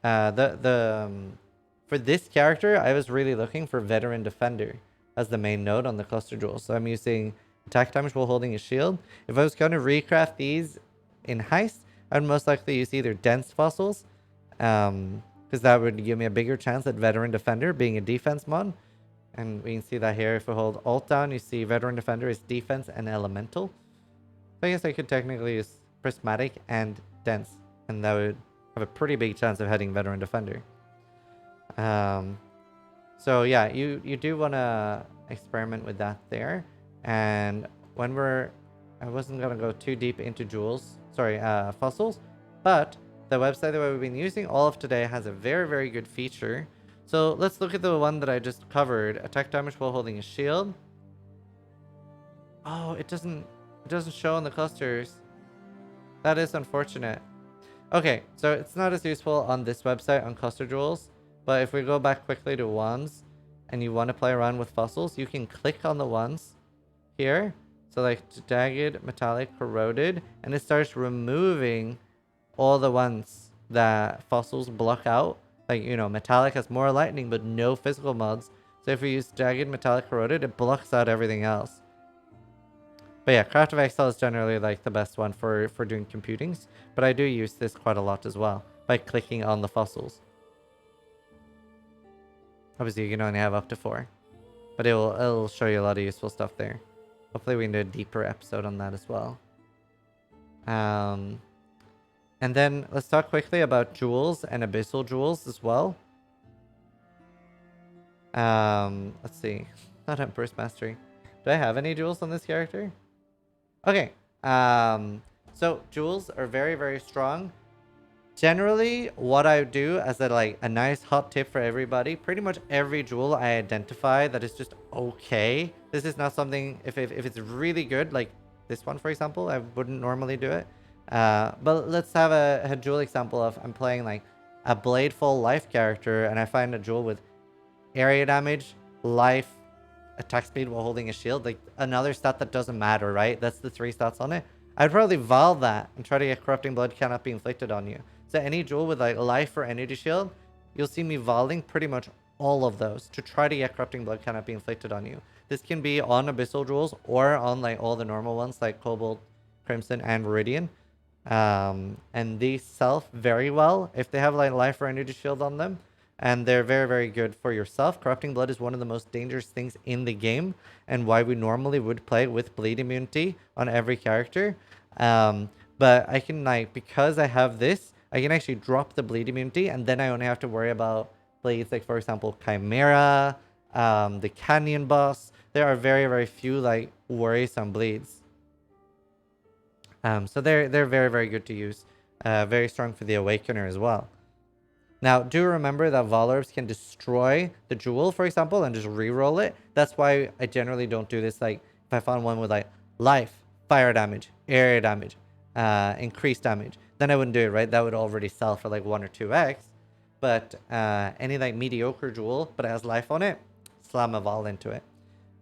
for this character, I was really looking for Veteran Defender as the main node on the cluster jewel. So I'm using attack damage while holding a shield. If I was going to recraft these in Heist, I'd most likely use either Dense Fossils, because that would give me a bigger chance at Veteran Defender being a defense mod. And we can see that here. If we hold Alt down, you see Veteran Defender is defense and elemental. So I guess I could technically use Prismatic and Dense, and that would have a pretty big chance of heading Veteran Defender. So yeah, you do want to experiment with that there. And when I wasn't going to go too deep into fossils, but the website that we've been using all of today has a very, very good feature. So let's look at the one that I just covered. Attack damage while holding a shield. Oh, it doesn't show on the clusters. That is unfortunate. Okay, so it's not as useful on this website on cluster jewels, but if we go back quickly to wands and you want to play around with fossils, you can click on the ones here. So like jagged, metallic, corroded, and it starts removing all the ones that fossils block out. Like, you know, metallic has more lightning but no physical mods. So if we use jagged, metallic, corroded, it blocks out everything else. But yeah, Path of Exile is generally like the best one for doing computings. But I do use this quite a lot as well by clicking on the fossils. Obviously, you can only have up to 4. But it'll show you a lot of useful stuff there. Hopefully we can do a deeper episode on that as well. And then let's talk quickly about jewels and abyssal jewels as well. Let's see. Not Emperor's Mastery. Do I have any jewels on this character? Okay. So jewels are very, very strong. Generally, what I do as a nice hot tip for everybody, pretty much every jewel I identify that is just okay. This is not something, if it's really good, like this one, for example, I wouldn't normally do it. But let's have a jewel example of I'm playing like a Bladeful life character, and I find a jewel with area damage, life, attack speed while holding a shield, like another stat that doesn't matter, right? That's the 3 stats on it. I'd probably Val that and try to get Corrupting Blood cannot be inflicted on you. So any jewel with like life or energy shield, you'll see me Valing pretty much all of those to try to get Corrupting Blood cannot be inflicted on you. This can be on abyssal jewels or on like all the normal ones like Cobalt, Crimson, and Viridian. And these self very well if they have like life or energy shield on them. And they're very, very good for yourself. Corrupting Blood is one of the most dangerous things in the game, and why we normally would play with bleed immunity on every character. But I can, like, because I have this, I can actually drop the bleed immunity, and then I only have to worry about bleeds, like, for example, Chimera, the Canyon boss. There are very, very few, like, worrisome bleeds. So they're very, very good to use. Very strong for the Awakener as well. Now, do remember that Valorbs can destroy the jewel, for example, and just reroll it. That's why I generally don't do this. Like, if I found one with, like, life, fire damage, area damage, increased damage, then I wouldn't do it, right? That would already sell for, like, 1 or 2x. But any, like, mediocre jewel, but it has life on it, slam a vol into it.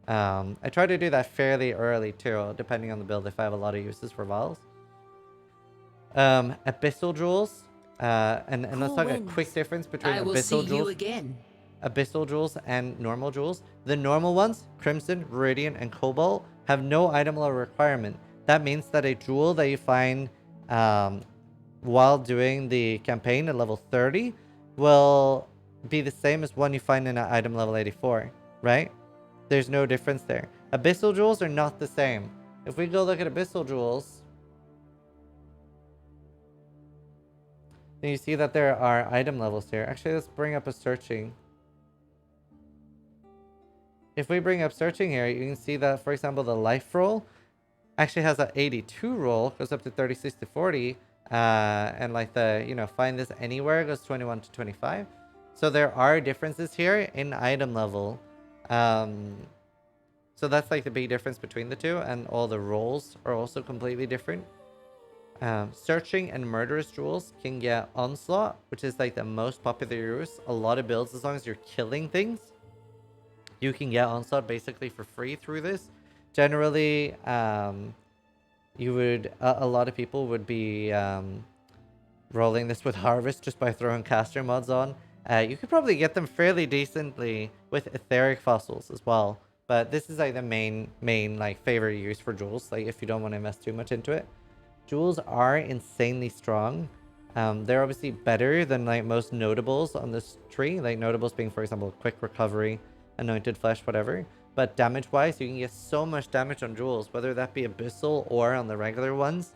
I try to do that fairly early too, depending on the build, if I have a lot of uses for vols. Abyssal jewels. And let's talk a quick difference between I will see abyssal you jewels, again. abyssal jewels and normal jewels. The normal ones, Crimson, Viridian, and Cobalt, have no item level requirement. That means that a jewel that you find while doing the campaign at level 30 will be the same as one you find in an item level 84, right? There's no difference there. Abyssal jewels are not the same. If we go look at abyssal jewels, then you see that there are item levels here. Actually, let's bring up a searching. If we bring up searching here, you can see that, for example, the life roll actually has an 82 roll, goes up to 36 to 40. And like the, find this anywhere goes 21 to 25. So there are differences here in item level. So that's like the big difference between the two, and all the rolls are also completely different. Searching and murderous jewels can get onslaught, which is like the most popular use. A lot of builds, as long as you're killing things, you can get onslaught basically for free through this. Generally, you would a lot of people would be rolling this with harvest just by throwing caster mods on. You could probably get them fairly decently with etheric fossils as well, but this is like the main like favorite use for jewels, like if you don't want to invest too much into it. Jewels are insanely strong. They're obviously better than like most notables on this tree, like notables being, for example, quick recovery, anointed flesh, whatever. But damage wise, you can get so much damage on jewels, whether that be abyssal or on the regular ones.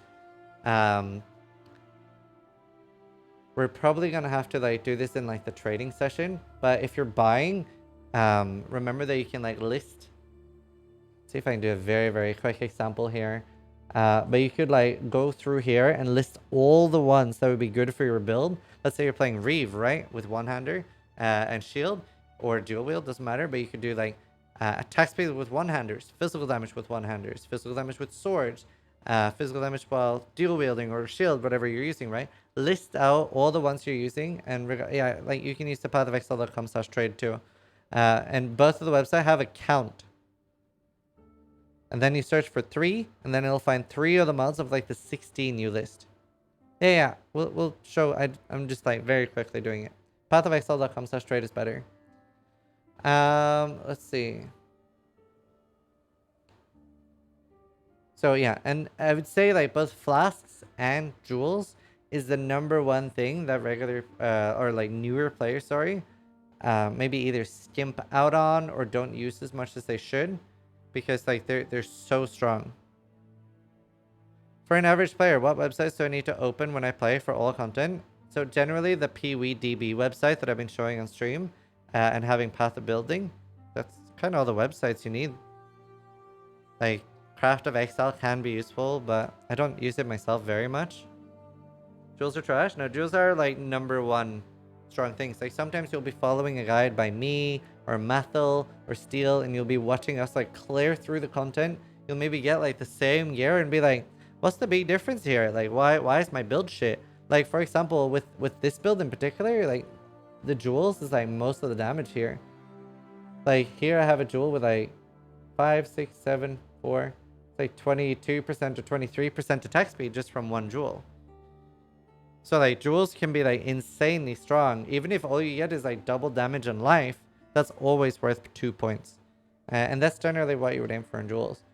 We're probably gonna have to like do this in like the trading session, but if you're buying, remember that you can like list. See if I can do a very quick example here. But you could like go through here and list all the ones that would be good for your build. Let's say you're playing Reeve, right, with one-hander and shield, or dual wield, doesn't matter. But you could do like attack speed with one-handers, physical damage with one-handers, physical damage with swords, physical damage while dual wielding or shield, whatever you're using, right? List out all the ones you're using, and yeah, like you can use the pathofexile.com/trade too. And both of the websites have a count. And then you search for 3, and then it'll find 3 of the mods of like the 16 you list. Yeah, we'll show. I'm just like very quickly doing it. Pathofexile.com/trade is better. Let's see. So yeah, and I would say like both flasks and jewels is the #1 thing that regular or like newer players, sorry, maybe either skimp out on or don't use as much as they should, because like they're so strong. For an average player, what websites do I need to open when I play for all content? So generally the POEDB website that I've been showing on stream, and having Path of Building. That's kind of all the websites you need. Like Path of Exile can be useful, but I don't use it myself very much. Jewels are trash? No, jewels are like #1 strong things. Like sometimes you'll be following a guide by me or Mathil or Steel, and you'll be watching us like clear through the content. You'll maybe get like the same gear and be like, what's the big difference here? Like why is my build shit? Like for example, with this build in particular, like the jewels is like most of the damage here. Like here I have a jewel with like 5, 6, 7, 4. It's like 22% or 23% attack speed just from one jewel. So like jewels can be like insanely strong. Even if all you get is like double damage and life, that's always worth 2 points. And that's generally what you would aim for in jewels.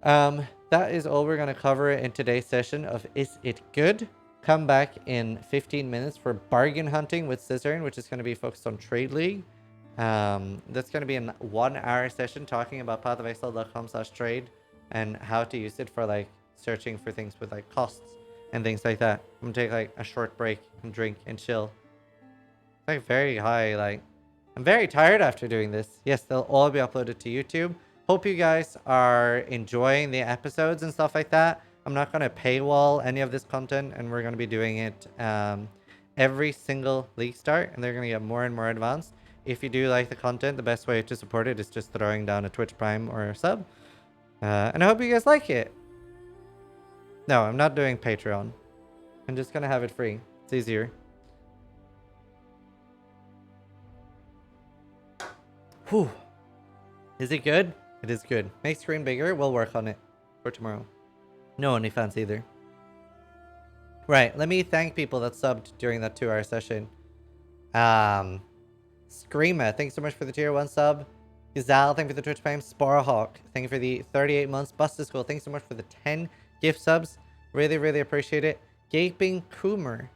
That is all we're going to cover in today's session of Is It Good? Come back in 15 minutes for bargain hunting with Zizaran, which is going to be focused on Trade League. That's going to be a 1-hour session talking about pathofexile.com/trade and how to use it for like searching for things with like costs and things like that. I'm gonna take like a short break and drink and chill. It's like very high, like I'm very tired after doing this. Yes, they'll all be uploaded to YouTube. Hope you guys are enjoying the episodes and stuff like that. I'm not gonna paywall any of this content, and we're gonna be doing it every single league start, and they're gonna get more and more advanced. If you do like the content, the best way to support it is just throwing down a Twitch Prime or a sub. And I hope you guys like it. No, I'm not doing Patreon. I'm just gonna have it free. It's easier. Whew. Is it good? It is good. Make screen bigger. We'll work on it for tomorrow. No OnlyFans either. Right. Let me thank people that subbed during that 2-hour session. Screamer, thanks so much for the tier 1 sub. Gazal, thank you for the Twitch Prime. Sparhawk, thank you for the 38 months. Busted School, thanks so much for the 10 gift subs. Really, really appreciate it. Gaping Coomer,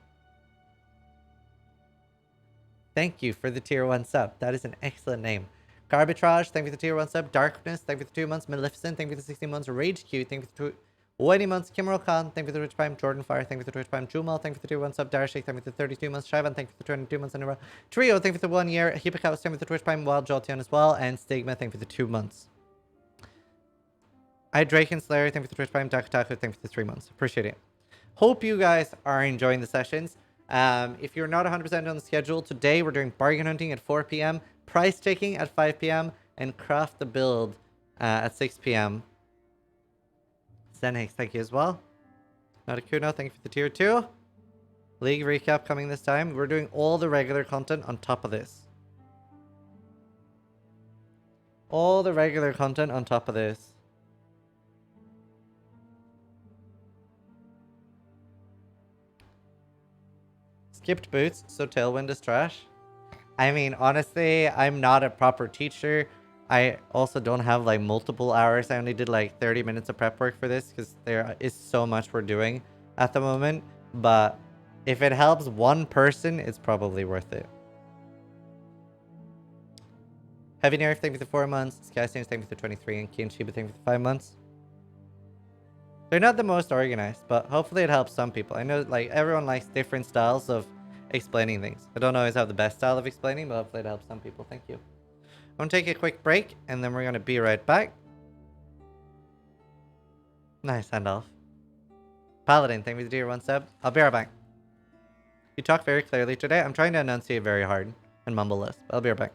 thank you for the tier 1 sub. That is an excellent name. Garbitrage, thank you for the tier 1 sub. Darkness, thank you for the 2 months. Maleficent, thank you for the 16 months. Rage Q, thank you for the 20 months. Kimmeral Khan, thank you for the Twitch Prime. Jordan Fire, thank you for the Twitch Prime. Jumal, thank you for the tier 1 sub. Darshik, thank you for the 32 months. Shivan, thank you for the 22 months in a row. Trio, thank you for the 1 year. Hippocaus, thank you for the Twitch Prime. Wild Jolteon as well. And Stigma, thank you for the 2 months. I Draken Slayer, thank you for the Twitch Prime. Dakataku, thank you for the 3 months. Appreciate it. Hope you guys are enjoying the sessions. If you're not 100% on the schedule, today we're doing bargain hunting at 4 p.m., price checking at 5 p.m., and craft the build at 6 p.m. Zenhix, thank you as well. Natakuno, thank you for the tier 2. League recap coming this time. We're doing all the regular content on top of this. All the regular content on top of this. Skipped boots, so Tailwind is trash. I mean, honestly, I'm not a proper teacher. I also don't have like multiple hours. I only did like 30 minutes of prep work for this because there is so much we're doing at the moment. But if it helps one person, it's probably worth it. Heavy Nerf, thank you for the 4 months. Sky Saints, thank you for the 23. And Keen Shiba, thank you for the 5 months. They're not the most organized, but hopefully it helps some people. I know like everyone likes different styles of explaining things. I don't always have the best style of explaining, but hopefully it helps some people. Thank you. I'm going to take a quick break, and then we're going to be right back. Nice handoff. Paladin, thank you for the tier 1 sub. I'll be right back. You talk very clearly today. I'm trying to enunciate very hard and mumble less, but I'll be right back.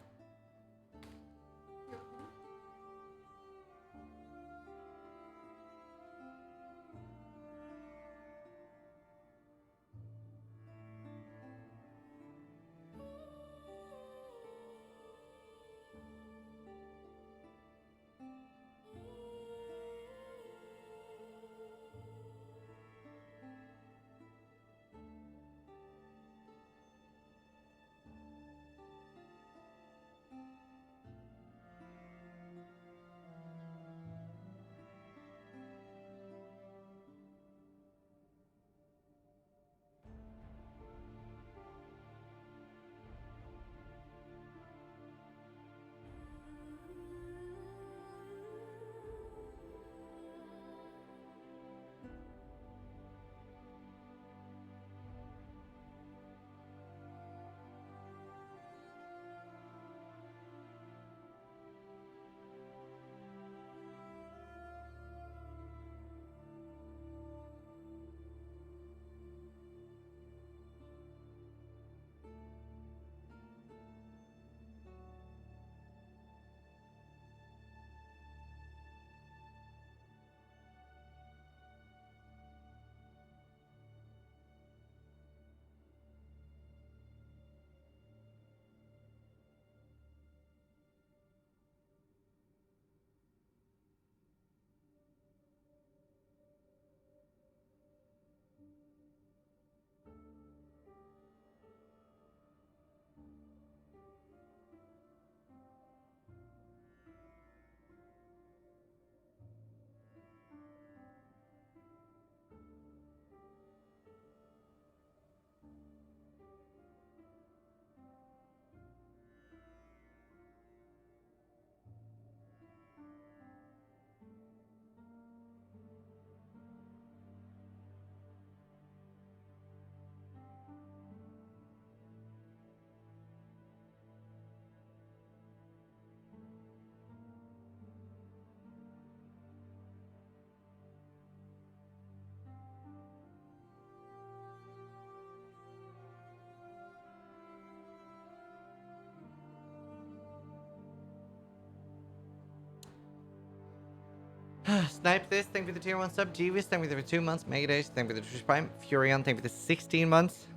Snipe this, thank you for the tier 1 sub. Jeevis, thank you for the 2 months. Megadash, thank you for the Twitch Prime. Furion, thank you for the 16 months.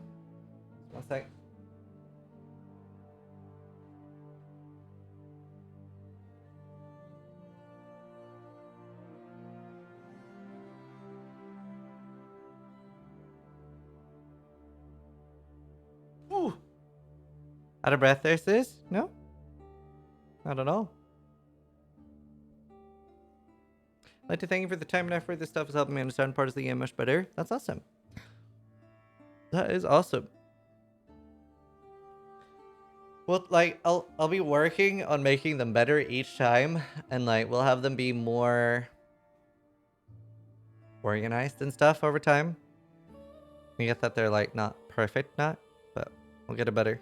1 sec. Ooh. Out of breath there, sis? No? Not at all. I'd like to thank you for the time and effort. This stuff is helping me understand parts of the game much better. That's awesome. That is awesome. Well, like, I'll be working on making them better each time, and like we'll have them be more organized and stuff over time. We get that they're like not perfect, but we'll get it better.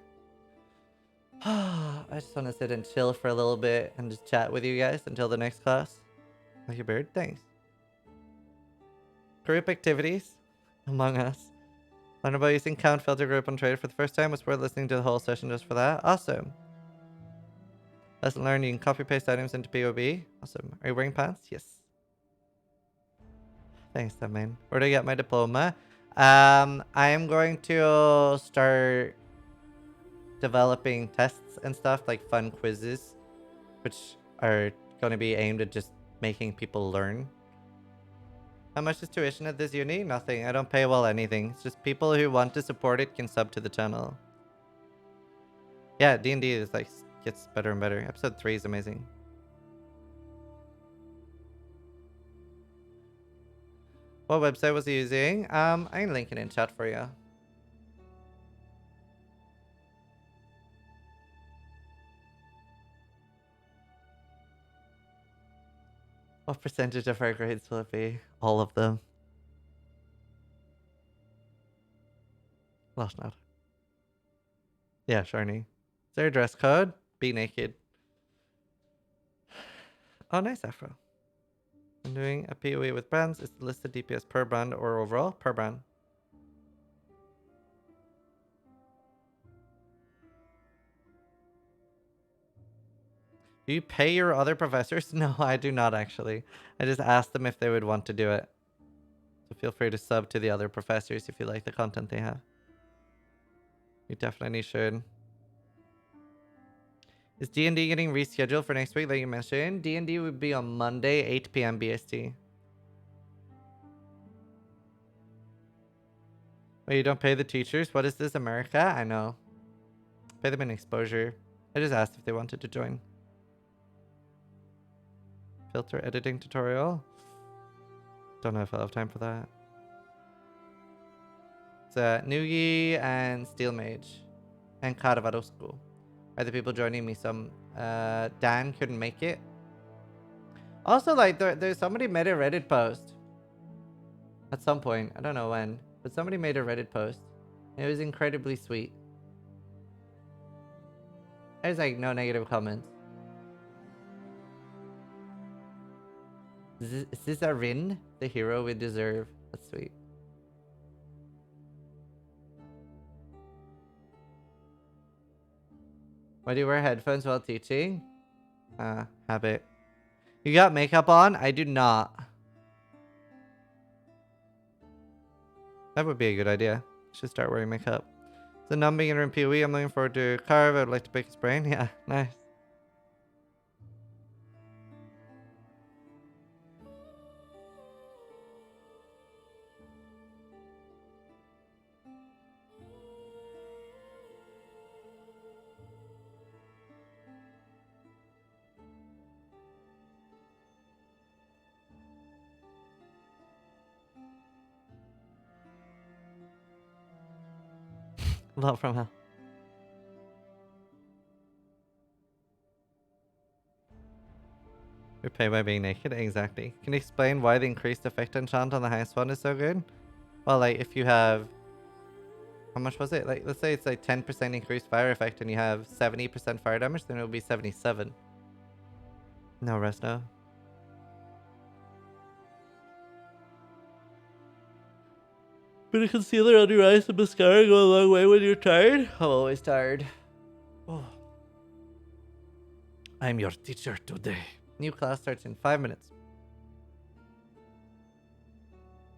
I just want to sit and chill for a little bit and just chat with you guys until the next class. Like your bird, thanks. Group activities among us. Learn about using count filter group on Trader for the first time. Was worth listening to the whole session just for that. Awesome. Lesson learned, you can copy paste items into POB. Awesome. Are you wearing pants? Yes. Thanks, that man. Where do I get my diploma? I am going to start developing tests and stuff, like fun quizzes, which are going to be aimed at just making people learn. How much is tuition at this uni? Nothing. I don't pay well anything. It's just people who want to support it can sub to the channel. Yeah, D&D is like gets better and better. Episode 3 is amazing. What website was he using? I can link it in chat for you. What percentage of our grades will it be? All of them. Lost not. Yeah, Sharny. Is there a dress code? Be naked. Oh, nice afro. I'm doing a PoE with brands. Is the listed DPS per brand or overall? Per brand. Do you pay your other professors? No, I do not actually. I just asked them if they would want to do it. So feel free to sub to the other professors if you like the content they have. You definitely should. Is D&D getting rescheduled for next week like you mentioned? D&D would be on Monday, 8 p.m. BST. Wait, you don't pay the teachers? What is this, America? I know. Pay them in exposure. I just asked if they wanted to join. Filter editing tutorial? Don't know if I'll have time for that. It's Nugi and Steel Mage and Caravarosko are the people joining me. Some Dan couldn't make it. Also, like, there's somebody made a Reddit post at some point. I don't know when, but somebody made a Reddit post. It was incredibly sweet. There's like no negative comments. Zizaran, the hero we deserve. That's sweet. Why do you wear headphones while teaching? Habit. You got makeup on? I do not. That would be a good idea. Should start wearing makeup. So non-beginner in PoE, I'm looking forward to Carve. I would like to pick his brain. Yeah, nice. Love from hell. We pay by being naked? Exactly. Can you explain why the increased effect enchant on the highest one is so good? Well, like, if you have... How much was it? Like, let's say it's like 10% increased fire effect and you have 70% fire damage, then it will be 77. No, rest no. Put a concealer on your eyes and mascara go a long way when you're tired. I'm always tired. Oh. I'm your teacher today. New class starts in 5 minutes.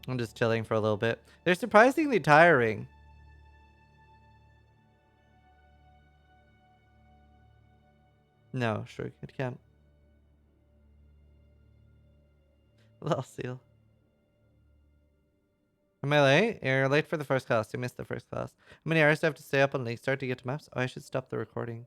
I'm just chilling for a little bit. They're surprisingly tiring. No, sure, it can't. Little seal. Am I late? You're late for the first class. You missed the first class. How many hours do I have to stay up on Lake Start to get to maps? Oh, I should stop the recording.